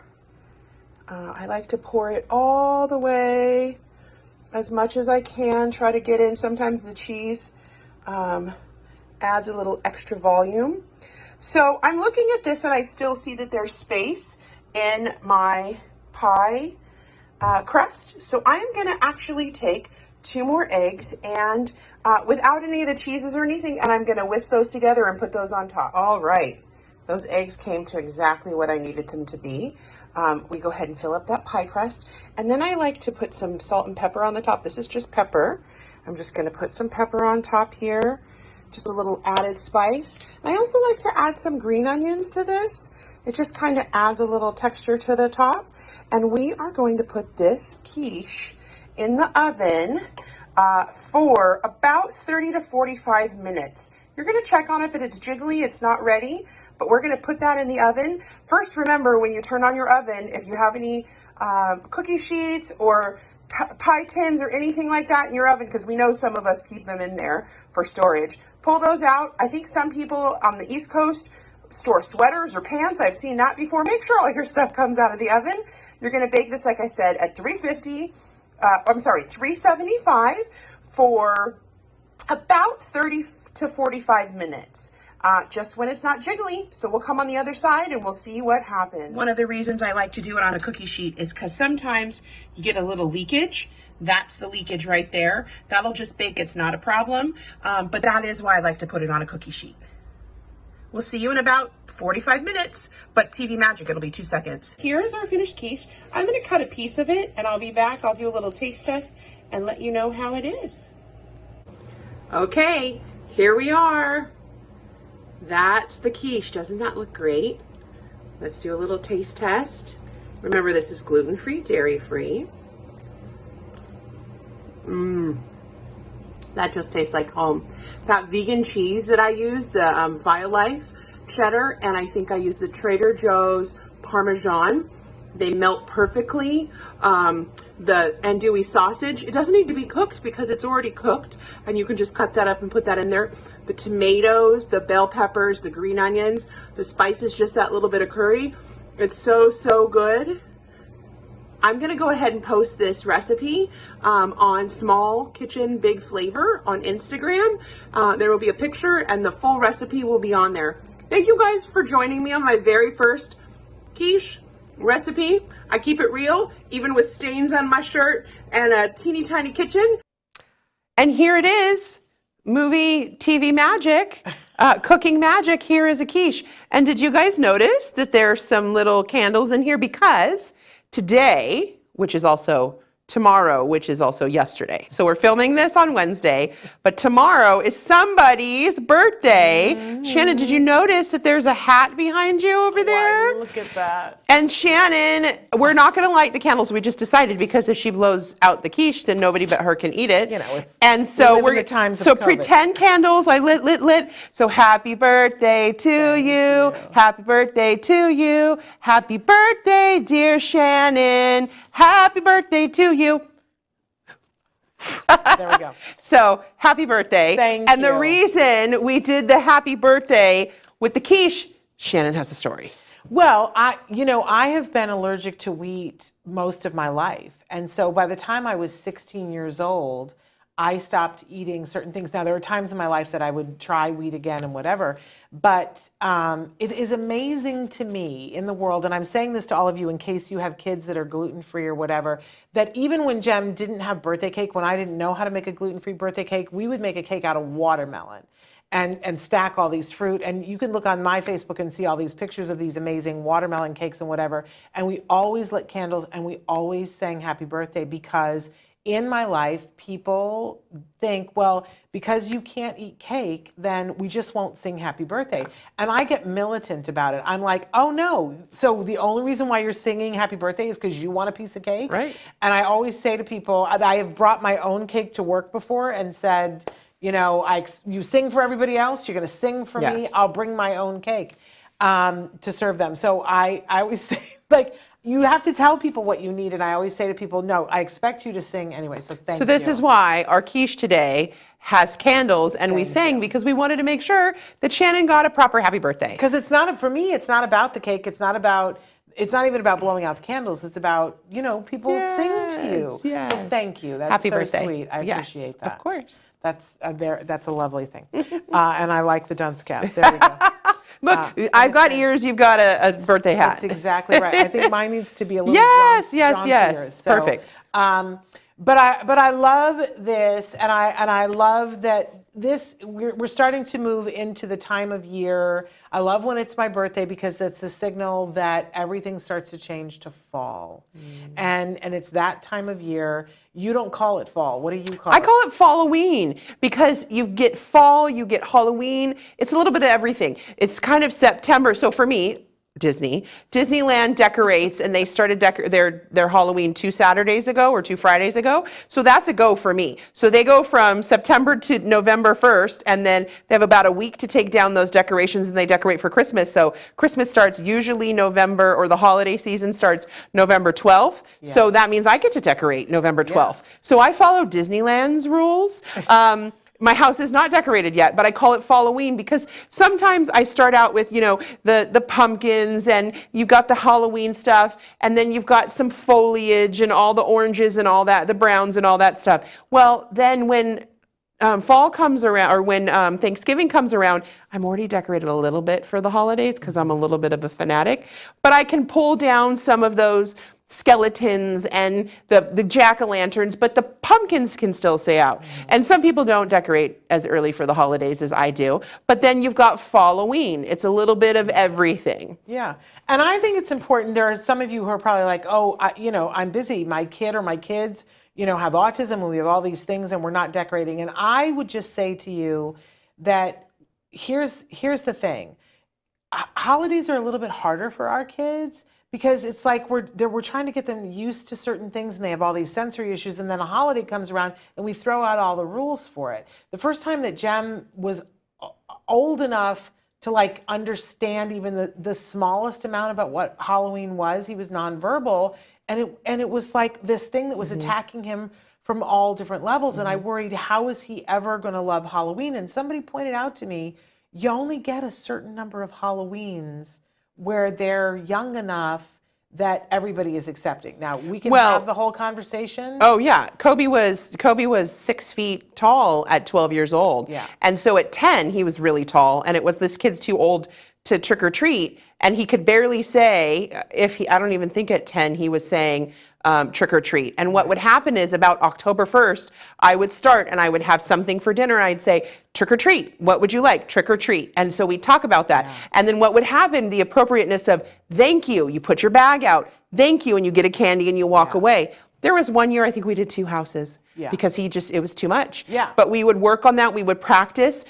Speaker 2: I like to pour it all the way as much as I can. Try to get in. Sometimes the cheese adds a little extra volume. So I'm looking at this and I still see that there's space in my pie crust. So I'm gonna actually take 2 more eggs and without any of the cheeses or anything, and I'm gonna whisk those together and put those on top. All right, those eggs came to exactly what I needed them to be. We go ahead and fill up that pie crust. And then I like to put some salt and pepper on the top. This is just pepper. I'm just gonna put some pepper on top here. Just a little added spice. And I also like to add some green onions to this. It just kind of adds a little texture to the top. And we are going to put this quiche in the oven for about 30 to 45 minutes. You're going to check on it if it's jiggly, it's not ready, but we're going to put that in the oven. First, remember when you turn on your oven, if you have any cookie sheets or pie tins or anything like that in your oven, because we know some of us keep them in there for storage, pull those out. I think some people on the East Coast store sweaters or pants. I've seen that before. Make sure all your stuff comes out of the oven. You're going to bake this, like I said, at 375 for about 30 to 45 minutes. Just when it's not jiggly. So we'll come on the other side and we'll see what happens. One of the reasons I like to do it on a cookie sheet is because sometimes you get a little leakage. That's the leakage right there. That'll just bake. It's not a problem. But that is why I like to put it on a cookie sheet. We'll see you in about 45 minutes, but TV magic, it'll be 2 seconds. Here's our finished quiche. I'm gonna cut a piece of it and I'll be back. I'll do a little taste test and let you know how it is. Okay, here we are. That's the quiche. Doesn't that look great? Let's do a little taste test. Remember, this is gluten-free, dairy-free. That just tastes like home. That vegan cheese that I use, the Violife cheddar, and I think I use the Trader Joe's Parmesan. They melt perfectly. The andouille sausage, it doesn't need to be cooked because it's already cooked, and you can just cut that up and put that in there. The tomatoes, the bell peppers, the green onions, the spices, just that little bit of curry. It's so, so good. I'm gonna go ahead and post this recipe on Small Kitchen Big Flavor on Instagram. There will be a picture and the full recipe will be on there. Thank you guys for joining me on my very first quiche recipe. I keep it real, even with stains on my shirt and a teeny tiny kitchen. And here it is, movie TV magic, cooking magic. Here is a quiche. And did you guys notice that there's some little candles in here? Because today, which is also tomorrow, which is also yesterday. So we're filming this on Wednesday, but tomorrow is somebody's birthday. Shannon, did you notice that there's a hat behind you over there?
Speaker 1: Why, look at that.
Speaker 2: And Shannon, we're not going to light the candles. We just decided because if she blows out the quiche, then nobody but her can eat it.
Speaker 1: You know, it's,
Speaker 2: and so
Speaker 1: we're in the times
Speaker 2: so
Speaker 1: of COVID.
Speaker 2: pretend candles. I lit. So happy birthday to you. Happy birthday to you. Happy birthday, dear Shannon. Happy birthday to you.
Speaker 1: There we go.
Speaker 2: So happy birthday.
Speaker 1: Thank
Speaker 2: and
Speaker 1: you.
Speaker 2: the reason we did the happy birthday with the quiche, Shannon has a story.
Speaker 1: Well, I have been allergic to wheat most of my life. And so by the time I was 16 years old, I stopped eating certain things. Now, there were times in my life that I would try wheat again and whatever, but it is amazing to me in the world, and I'm saying this to all of you in case you have kids that are gluten-free or whatever, that even when Jem didn't have birthday cake, when I didn't know how to make a gluten-free birthday cake, we would make a cake out of watermelon and stack all these fruit. And you can look on my Facebook and see all these pictures of these amazing watermelon cakes and whatever. And we always lit candles and we always sang happy birthday because in my life, people think, well, because you can't eat cake, then we just won't sing happy birthday. And I get militant about it. I'm like, oh no. So the only reason why you're singing happy birthday is because you want a piece of cake?
Speaker 2: Right.
Speaker 1: And I always say to people, I have brought my own cake to work before and said, you know, you sing for everybody else, you're gonna sing for me, I'll bring my own cake to serve them. So I always say, like, you have to tell people what you need, and I always say to people, no, I expect you to sing anyway, so thank you.
Speaker 2: So this is why our quiche today has candles, and we sang because we wanted to make sure that Shannon got a proper happy birthday.
Speaker 1: Because it's not, for me, it's not about the cake, it's not even about blowing out the candles, it's about, you know, people sing to you.
Speaker 2: Yes.
Speaker 1: So thank you, that's
Speaker 2: happy
Speaker 1: so
Speaker 2: birthday.
Speaker 1: sweet, I appreciate that.
Speaker 2: Of course.
Speaker 1: That's a lovely thing. And I like the dunce cap, there we go.
Speaker 2: Look, I've got ears, you've got a birthday hat.
Speaker 1: That's exactly right. I think mine needs to be a little
Speaker 2: Yes.
Speaker 1: So,
Speaker 2: perfect.
Speaker 1: But I love this, and I love that we're starting to move into the time of year. I love when it's my birthday because that's a signal that everything starts to change to fall. And it's that time of year. You don't call it fall. What do you call it?
Speaker 2: I call it Falloween because you get fall, you get Halloween. It's a little bit of everything. It's kind of September. So for me, Disney. Disneyland decorates, and they started their Halloween 2 Saturdays ago or 2 Fridays ago. So that's a go for me. So they go from September to November 1st, and then they have about a week to take down those decorations, and they decorate for Christmas. So Christmas starts usually November, or the holiday season starts November 12th. Yeah. So that means I get to decorate November 12th. Yeah. So I follow Disneyland's rules. My house is not decorated yet, but I call it Falloween because sometimes I start out with, the pumpkins, and you've got the Halloween stuff, and then you've got some foliage and all the oranges and all that, the browns and all that stuff. Well, then when fall comes around, or when Thanksgiving comes around, I'm already decorated a little bit for the holidays because I'm a little bit of a fanatic, but I can pull down some of those skeletons and the jack-o'-lanterns, but the pumpkins can still stay out. And some people don't decorate as early for the holidays as I do, but then you've got Falloween. It's a little bit of everything.
Speaker 1: Yeah, and I think it's important. There are some of you who are probably like, oh, I'm busy. My kid or my kids, have autism, and we have all these things, and we're not decorating. And I would just say to you that here's the thing. Holidays are a little bit harder for our kids, because it's like we're trying to get them used to certain things, and they have all these sensory issues, and then a holiday comes around and we throw out all the rules for it. The first time that Jem was old enough to understand even the smallest amount about what Halloween was, he was nonverbal, and it was like this thing that was attacking him from all different levels. And I worried, how is he ever going to love Halloween? And somebody pointed out to me, you only get a certain number of Halloweens where they're young enough that everybody is accepting. Now, we can have the whole conversation.
Speaker 2: Oh yeah, Kobe was 6 feet tall at 12 years old.
Speaker 1: Yeah.
Speaker 2: And so at 10, he was really tall, and it was, this kid's too old to trick or treat, and he could barely say, I don't even think at 10 he was saying trick or treat. And what would happen is, about October 1st, I would start and I would have something for dinner. I'd say, trick or treat. What would you like? Trick or treat. And so we'd talk about that. Yeah. And then what would happen, the appropriateness of thank you. You put your bag out, thank you, and you get a candy and you walk away. There was one year, I think we did 2 houses. Yeah. Because it was too much.
Speaker 1: Yeah.
Speaker 2: But we would work on that. We would practice.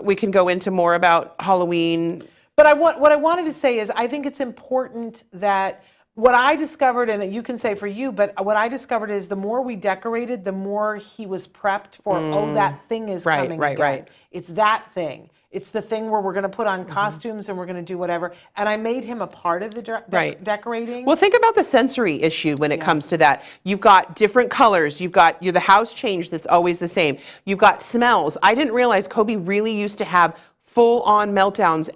Speaker 2: We can go into more about Halloween.
Speaker 1: But what I wanted to say is, I think it's important that what I discovered, and you can say for you, but what I discovered is the more we decorated, the more he was prepped for, oh, that thing is coming again. Right. It's that thing. It's the thing where we're going to put on costumes and we're going to do whatever. And I made him a part of the decorating.
Speaker 2: Well, think about the sensory issue when it comes to that. You've got different colors. You've got the house change that's always the same. You've got smells. I didn't realize Kobe really used to have full-on meltdowns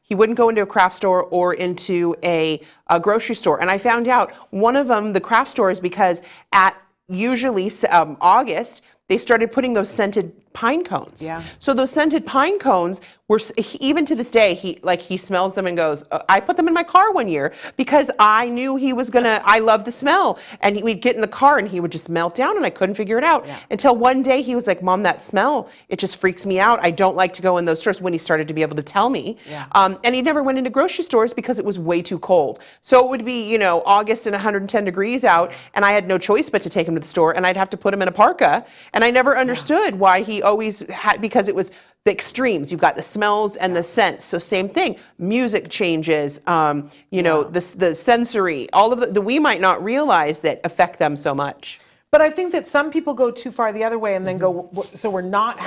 Speaker 2: he wouldn't go into a craft store or into a grocery store. And I found out one of them, the craft store, is because at usually August, they started putting those scented pine cones. Yeah. So those scented pine cones were, even to this day, he smells them and goes, I put them in my car one year because I knew he was gonna, I love the smell. And we'd get in the car and he would just melt down, and I couldn't figure it out. Until one day he was like, Mom, that smell, it just freaks me out. I don't like to go in those stores, when he started to be able to tell me. And he never went into grocery stores because it was way too cold. So it would be, August and 110 degrees out, and I had no choice but to take him to the store, and I'd have to put him in a parka. And I never understood why he always had, because it was the extremes. You've got the smells and the scents. So same thing. Music changes, the sensory, all of the we might not realize that affect them so much.
Speaker 1: But I think that some people go too far the other way and then go, so we're not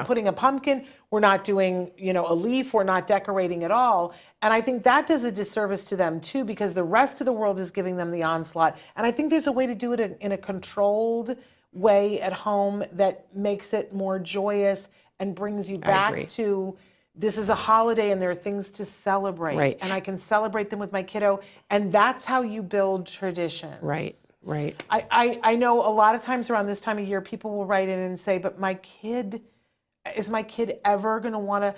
Speaker 1: putting a pumpkin, we're not doing, a leaf, we're not decorating at all. And I think that does a disservice to them too, because the rest of the world is giving them the onslaught. And I think there's a way to do it in a controlled way at home that makes it more joyous and brings you back to, this is a holiday and there are things to celebrate. Right. And I can celebrate them with my kiddo. And that's how you build traditions.
Speaker 2: Right.
Speaker 1: I know a lot of times around this time of year, people will write in and say, but is my kid ever going to want to,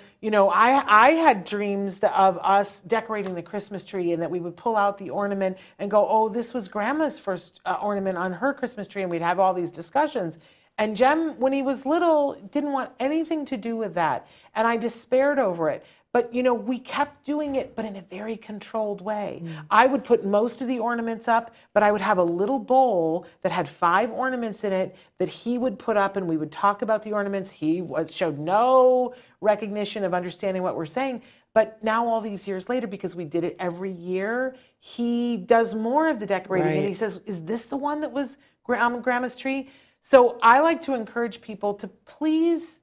Speaker 1: I had dreams of us decorating the Christmas tree, and that we would pull out the ornament and go, oh, this was Grandma's first ornament on her Christmas tree. And we'd have all these discussions. And Jem, when he was little, didn't want anything to do with that. And I despaired over it. But, we kept doing it, but in a very controlled way. I would put most of the ornaments up, but I would have a little bowl that had 5 ornaments in it that he would put up, and we would talk about the ornaments. He showed no recognition of understanding what we're saying. But now all these years later, because we did it every year, he does more of the decorating. And he says, is this the one that was on Grandma's tree? So I like to encourage people to please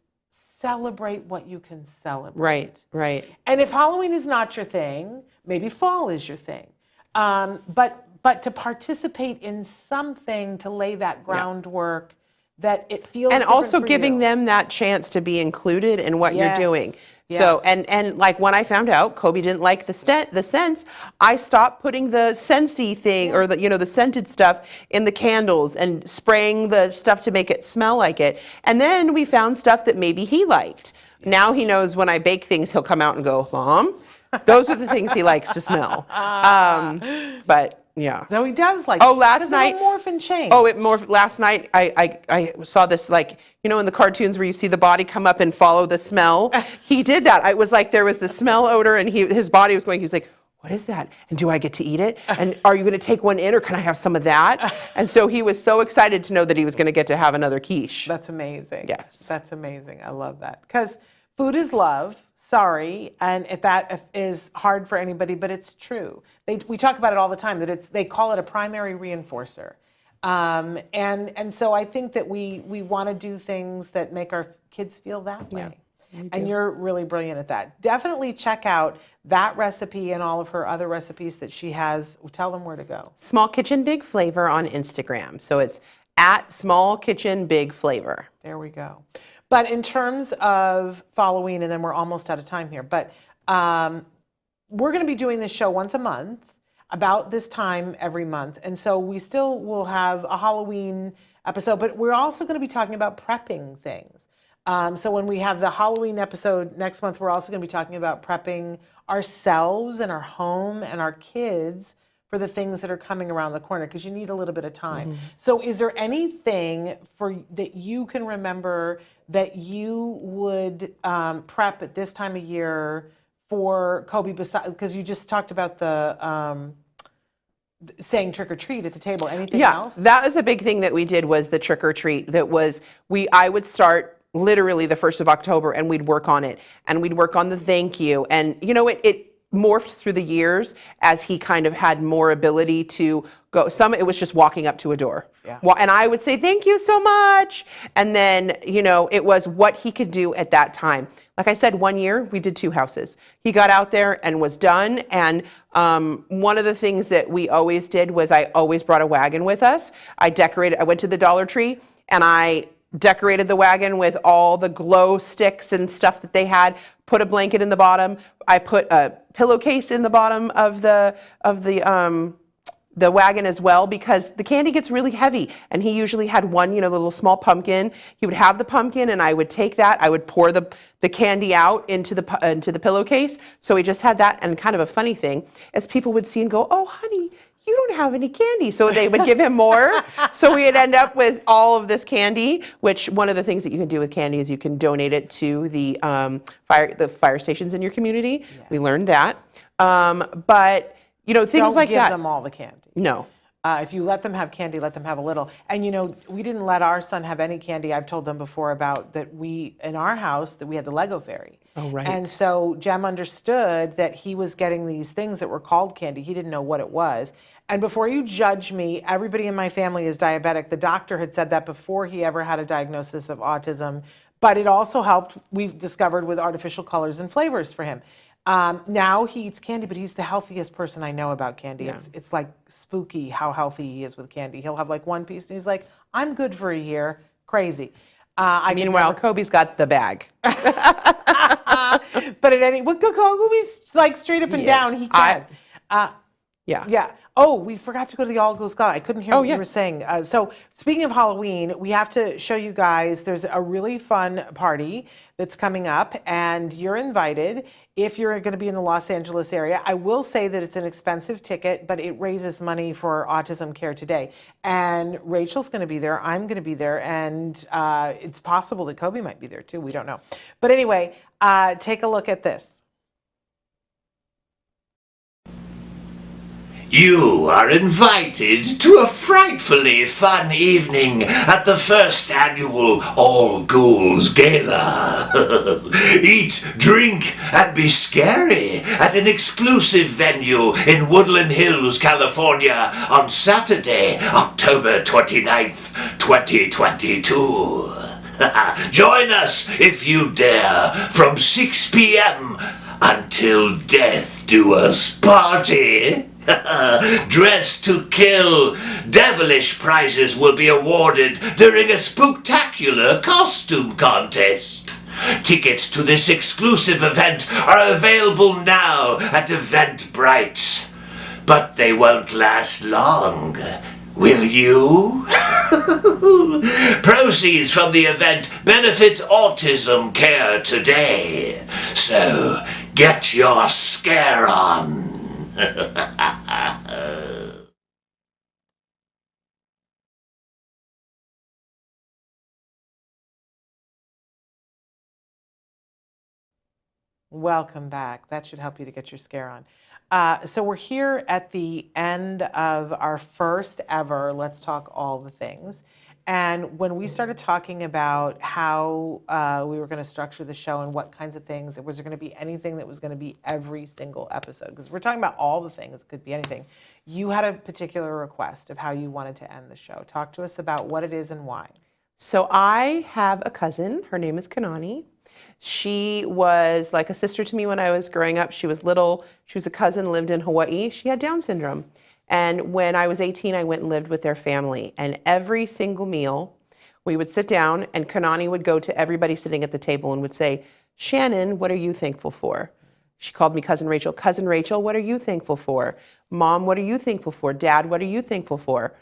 Speaker 1: celebrate what you can celebrate.
Speaker 2: Right.
Speaker 1: And if Halloween is not your thing, maybe fall is your thing. But to participate in something to lay that groundwork that it feels
Speaker 2: and
Speaker 1: different
Speaker 2: also
Speaker 1: for
Speaker 2: giving
Speaker 1: you.
Speaker 2: them that chance to be included in what you're doing.
Speaker 1: Yes.
Speaker 2: So, and like when I found out Kobe didn't like the scents, I stopped putting the scentsy thing or the scented stuff in the candles and spraying the stuff to make it smell like it. And then we found stuff that maybe he liked. Now he knows when I bake things, he'll come out and go, Mom, those are the things he likes to smell. But yeah.
Speaker 1: So he does like.
Speaker 2: Oh, last night.
Speaker 1: It'll morph and change.
Speaker 2: Oh, it morphed. Last night, I saw this, like, in the cartoons where you see the body come up and follow the smell. He did that. It was like there was the smell odor, and his body was going. He was like, "What is that? And do I get to eat it? And are you going to take one in, or can I have some of that?" And so he was so excited to know that he was going to get to have another quiche.
Speaker 1: That's amazing.
Speaker 2: Yes.
Speaker 1: That's amazing. I love that. Because food is love. Sorry, and if that is hard for anybody, but it's true. We talk about it all the time, that they call it a primary reinforcer. And so I think that we want to do things that make our kids feel that way. And you're really brilliant at that. Definitely check out that recipe and all of her other recipes that she has. Tell them where to go.
Speaker 2: Small Kitchen Big Flavor on Instagram. So it's at Small Kitchen Big Flavor.
Speaker 1: There we go. But in terms of Halloween, and then we're almost out of time here, but we're going to be doing this show once a month, about this time every month. And so we still will have a Halloween episode, but we're also going to be talking about prepping things. So when we have the Halloween episode next month, we're also going to be talking about prepping ourselves and our home and our kids for the things that are coming around the corner, because you need a little bit of time. So is there anything that you can remember that you would prep at this time of year for Kobe, because you just talked about the saying trick or treat at the table? Anything else?
Speaker 2: Yeah, that was a big thing that we did, was the trick or treat. I would start literally the 1st of October, and we'd work on it, and we'd work on the thank you. And it morphed through the years as he kind of had more ability to go. It was just walking up to a door.
Speaker 1: Yeah.
Speaker 2: And I would say, thank you so much. And then, it was what he could do at that time. Like I said, one year we did 2 houses. He got out there and was done. And one of the things that we always did was I always brought a wagon with us. I went to the Dollar Tree and I decorated the wagon with all the glow sticks and stuff that they had, put a blanket in the bottom. I put a pillowcase in the bottom of the wagon as well, because the candy gets really heavy. And he usually had one, the little small pumpkin. He would have the pumpkin, and I would take that. I would pour the candy out into the pillowcase. So he just had that. And kind of a funny thing, as people would see and go, "Oh, honey, you don't have any candy." So they would give him more. So we'd end up with all of this candy, which one of the things that you can do with candy is you can donate it to the fire stations in your community. Yeah. We learned that. But, things like that.
Speaker 1: Don't give them all the candy.
Speaker 2: No.
Speaker 1: If you let them have candy, let them have a little. And we didn't let our son have any candy. I've told them before about that in our house, that we had the Lego fairy.
Speaker 2: Oh, right.
Speaker 1: And so Jem understood that he was getting these things that were called candy. He didn't know what it was. And before you judge me, everybody in my family is diabetic. The doctor had said that before he ever had a diagnosis of autism. But it also helped, we've discovered, with artificial colors and flavors for him. Now he eats candy, but he's the healthiest person I know about candy. Yeah. It's like spooky how healthy he is with candy. He'll have like one piece and he's like, "I'm good for a year." Crazy.
Speaker 2: Meanwhile, Kobe's got the bag.
Speaker 1: But Kobe's like straight up and down. He can. Yeah. Oh, we forgot to go to the All Goes God. I couldn't hear what you were saying. So speaking of Halloween, we have to show you guys, there's a really fun party that's coming up, and you're invited if you're going to be in the Los Angeles area. I will say that it's an expensive ticket, but it raises money for Autism Care Today. And Rachel's going to be there. I'm going to be there. And it's possible that Kobe might be there too. We don't know. But anyway, take a look at this.
Speaker 3: You are invited to a frightfully fun evening at the first annual All Ghouls Gala. Eat, drink, and be scary at an exclusive venue in Woodland Hills, California on Saturday, October 29th, 2022. Join us if you dare from 6 p.m. until death do us party. Dress to kill. Devilish prizes will be awarded during a spooktacular costume contest. Tickets to this exclusive event are available now at Eventbrite. But they won't last long. Will you? Proceeds from the event benefit autism care today. So get your scare on.
Speaker 1: Welcome back. That should help you to get your scare on. So we're here at the end of our first ever Let's Talk All the Things. And when we started talking about how we were going to structure the show and what kinds of things, was there going to be anything that was going to be every single episode? Because we're talking about all the things, it could be anything. You had a particular request of how you wanted to end the show. Talk to us about what it is and why.
Speaker 2: So I have a cousin. Her name is Kanani. She was like a sister to me when I was growing up. She was little. She was a cousin, lived in Hawaii. She had Down syndrome. And when I was 18, I went and lived with their family. And every single meal, we would sit down and Kanani would go to everybody sitting at the table and would say, Shannon, what are you thankful for? She called me Cousin Rachael. Cousin Rachael, what are you thankful for? Mom, what are you thankful for? Dad, what are you thankful for?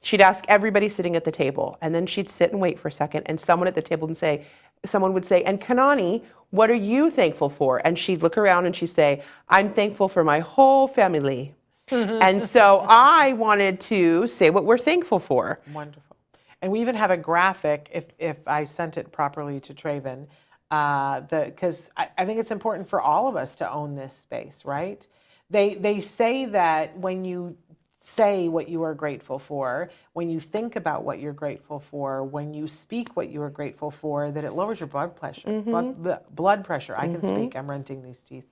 Speaker 2: She'd ask everybody sitting at the table. And then she'd sit and wait for a second. And someone at the table would say, and Kanani, what are you thankful for? And she'd look around and she'd say, I'm thankful for my whole family. And so I wanted to say what we're thankful for.
Speaker 1: Wonderful. And we even have a graphic, if I sent it properly to Traven, because I think it's important for all of us to own this space, right? They say that when you say what you are grateful for, when you think about what you're grateful for, when you speak what you are grateful for, that it lowers your blood pressure. Blood pressure. I can speak. I'm renting these teeth.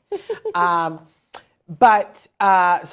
Speaker 1: So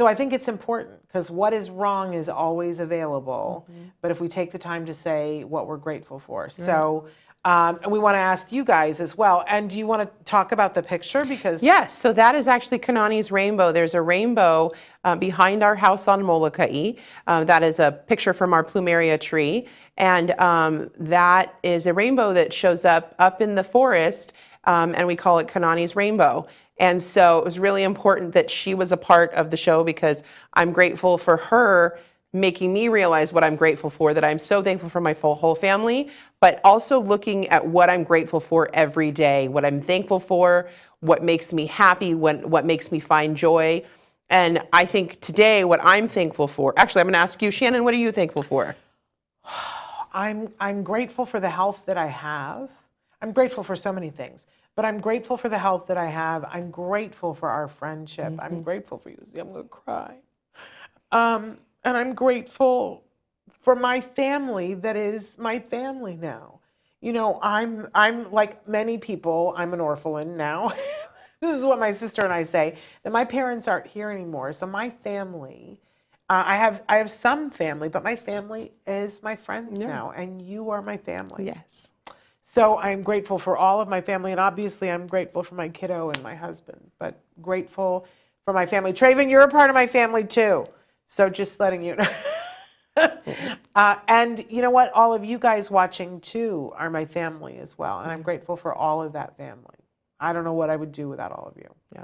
Speaker 1: I think it's important because what is wrong is always available. But if we take the time to say what we're grateful for. So, and we want to ask you guys as well. And do you want to talk about the picture? Because
Speaker 2: yes, so that is actually Kanani's rainbow. There's a rainbow behind our house on Molokai. That is a picture from our plumeria tree. And that is a rainbow that shows up in the forest. And we call it Kanani's rainbow. And so it was really important that she was a part of the show because I'm grateful for her making me realize what I'm grateful for, that I'm so thankful for my whole family, but also looking at what I'm grateful for every day, what I'm thankful for, what makes me happy, what makes me find joy. And I think today what I'm thankful for, actually I'm going to ask you, Shannon, what are you thankful for?
Speaker 1: I'm grateful for the health that I have. I'm grateful for so many things. But I'm grateful for the health that I have. I'm grateful for our friendship. I'm grateful for you. See, I'm going to cry. And I'm grateful for my family that is my family now. You know, I'm like many people, I'm an orphan now. This is what my sister and I say, that my parents aren't here anymore. So my family, I have some family, but my family is my friends now. And you are my family.
Speaker 2: Yes.
Speaker 1: So I'm grateful for all of my family, and obviously I'm grateful for my kiddo and my husband, but grateful for my family. Traven, you're a part of my family too, so just letting you know. And you know what? All of you guys watching too are my family as well, and I'm grateful for all of that family. I don't know what I would do without all of you. Yeah.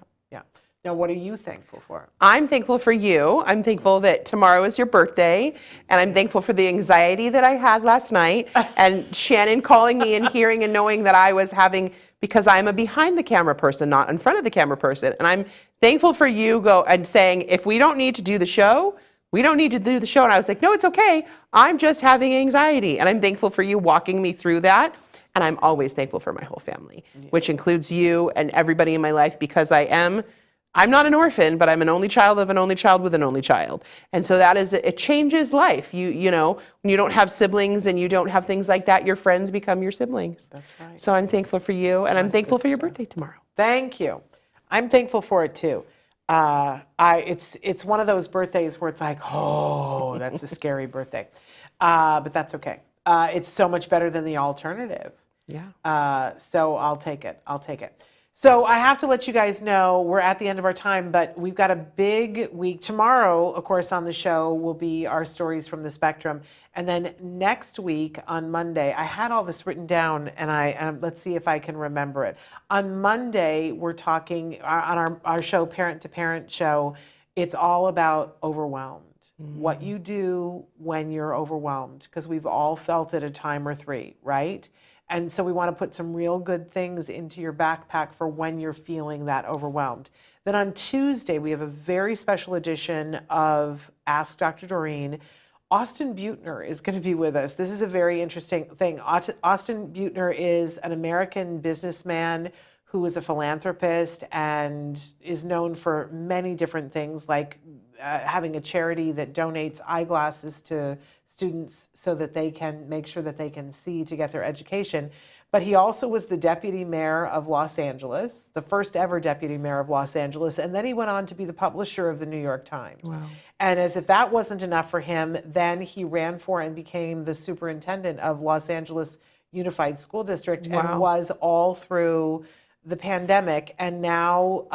Speaker 1: Now, what are you thankful for?
Speaker 2: I'm thankful for you. I'm thankful that tomorrow is your birthday, and I'm thankful for the anxiety that I had last night, and Shannon calling me and hearing and knowing that I was having, because I'm a behind the camera person, not in front of the camera person. And I'm thankful for you and saying, if we don't need to do the show, we don't need to do the show. And I was like, no, it's okay. I'm just having anxiety. And I'm thankful for you walking me through that. And I'm always thankful for my whole family, which includes you and everybody in my life, because I I'm not an orphan, but I'm an only child of an only child with an only child. And so it changes life. You know, when you don't have siblings and you don't have things like that, your friends become your siblings.
Speaker 1: That's right.
Speaker 2: So I'm thankful for you, and I'm thankful for your birthday tomorrow.
Speaker 1: Thank you. I'm thankful for it too. It's one of those birthdays where it's like, oh, that's a scary birthday. But that's okay. It's so much better than the alternative.
Speaker 2: Yeah.
Speaker 1: So I'll take it. I'll take it. So I have to let you guys know we're at the end of our time, but we've got a big week. Tomorrow, of course, on the show will be our stories from the spectrum. And then next week on Monday, I had all this written down, and let's see if I can remember it. On Monday, we're talking on our show, Parent to Parent show. It's all about overwhelmed. What you do when you're overwhelmed, because we've all felt it a time or three, right? And so we want to put some real good things into your backpack for when you're feeling that overwhelmed. Then on Tuesday, we have a very special edition of Ask Dr. Doreen. Austin Butner is going to be with us. This is a very interesting thing. Austin Butner is an American businessman who is a philanthropist and is known for many different things, like having a charity that donates eyeglasses to students so that they can make sure that they can see to get their education. But he also was the deputy mayor of Los Angeles, the first ever deputy mayor of Los Angeles. And then he went on to be the publisher of the New York Times.
Speaker 2: Wow.
Speaker 1: And as if that wasn't enough for him, then he ran for and became the superintendent of Los Angeles Unified School District.
Speaker 2: Wow.
Speaker 1: And was all through the pandemic. And now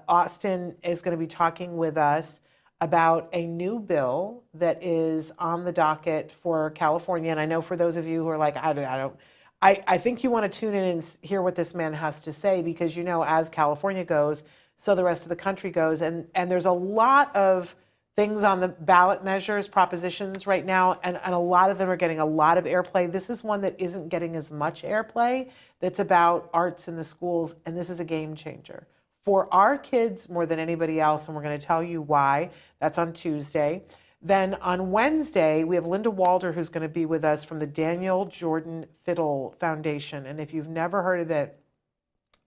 Speaker 1: Austin is going to be talking with us about a new bill that is on the docket for California. And I know for those of you who are like, I think you want to tune in and hear what this man has to say, because, you know, as California goes, so the rest of the country goes. And there's a lot of things on the ballot measures, propositions right now, and a lot of them are getting a lot of airplay. This is one that isn't getting as much airplay, that's about arts in the schools, and this is a game changer for our kids more than anybody else, and we're going to tell you why. That's on Tuesday. Then on Wednesday, we have Linda Walder, who's going to be with us from the Daniel Jordan Fiddle Foundation. And if you've never heard of it,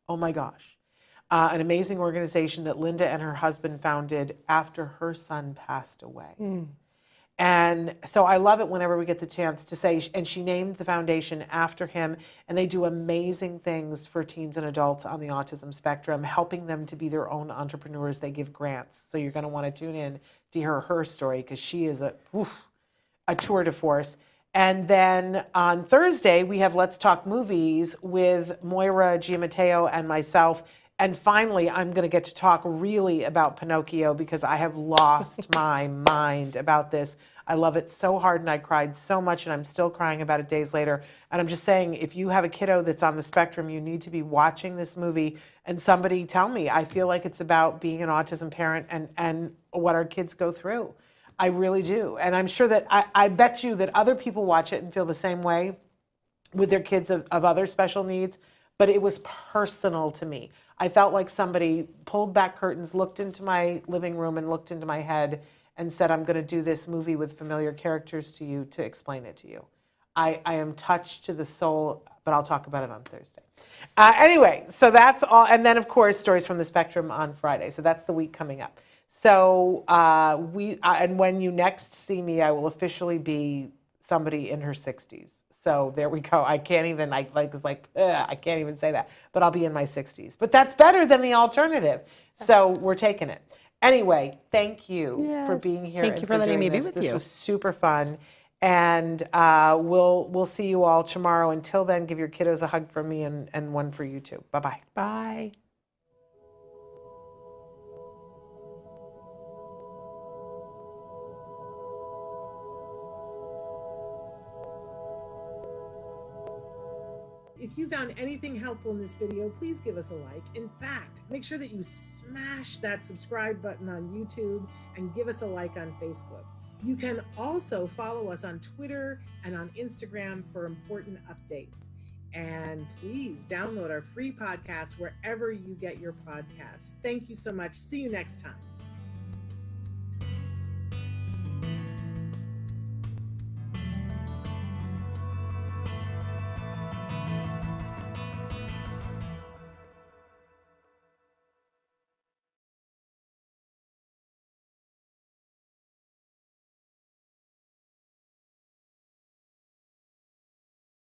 Speaker 1: oh my gosh, an amazing organization that Linda and her husband founded after her son passed away. And so I love it whenever we get the chance to say, and she named the foundation after him, and they do amazing things for teens and adults on the autism spectrum, helping them to be their own entrepreneurs. They give grants. So you're going to want to tune in to hear her story, because she is a tour de force. And then on Thursday, we have Let's Talk Movies with Moira Giammatteo and myself. And finally, I'm going to get to talk really about Pinocchio, because I have lost my mind about this. I love it so hard, and I cried so much, and I'm still crying about it days later. And I'm just saying, if you have a kiddo that's on the spectrum, you need to be watching this movie. And somebody tell me, I feel like it's about being an autism parent and what our kids go through. I really do. And I'm sure that I bet you that other people watch it and feel the same way with their kids of other special needs. But it was personal to me. I felt like somebody pulled back curtains, looked into my living room and looked into my head and said, I'm going to do this movie with familiar characters to you to explain it to you. I am touched to the soul, but I'll talk about it on Thursday. Anyway, so that's all. And then, of course, Stories from the Spectrum on Friday. So that's the week coming up. So and when you next see me, I will officially be somebody in her 60s. So there we go. I can't even, I can't even say that, but I'll be in my 60s. But that's better than the alternative. So we're taking it. Anyway, thank you for being here.
Speaker 2: Thank you for letting me be with you.
Speaker 1: This was super fun. And we'll see you all tomorrow. Until then, give your kiddos a hug from me and one for you too. Bye-bye.
Speaker 2: Bye.
Speaker 1: If you found anything helpful in this video, please give us a like. In fact, make sure that you smash that subscribe button on YouTube and give us a like on Facebook. You can also follow us on Twitter and on Instagram for important updates. And please download our free podcast wherever you get your podcasts. Thank you so much. See you next time.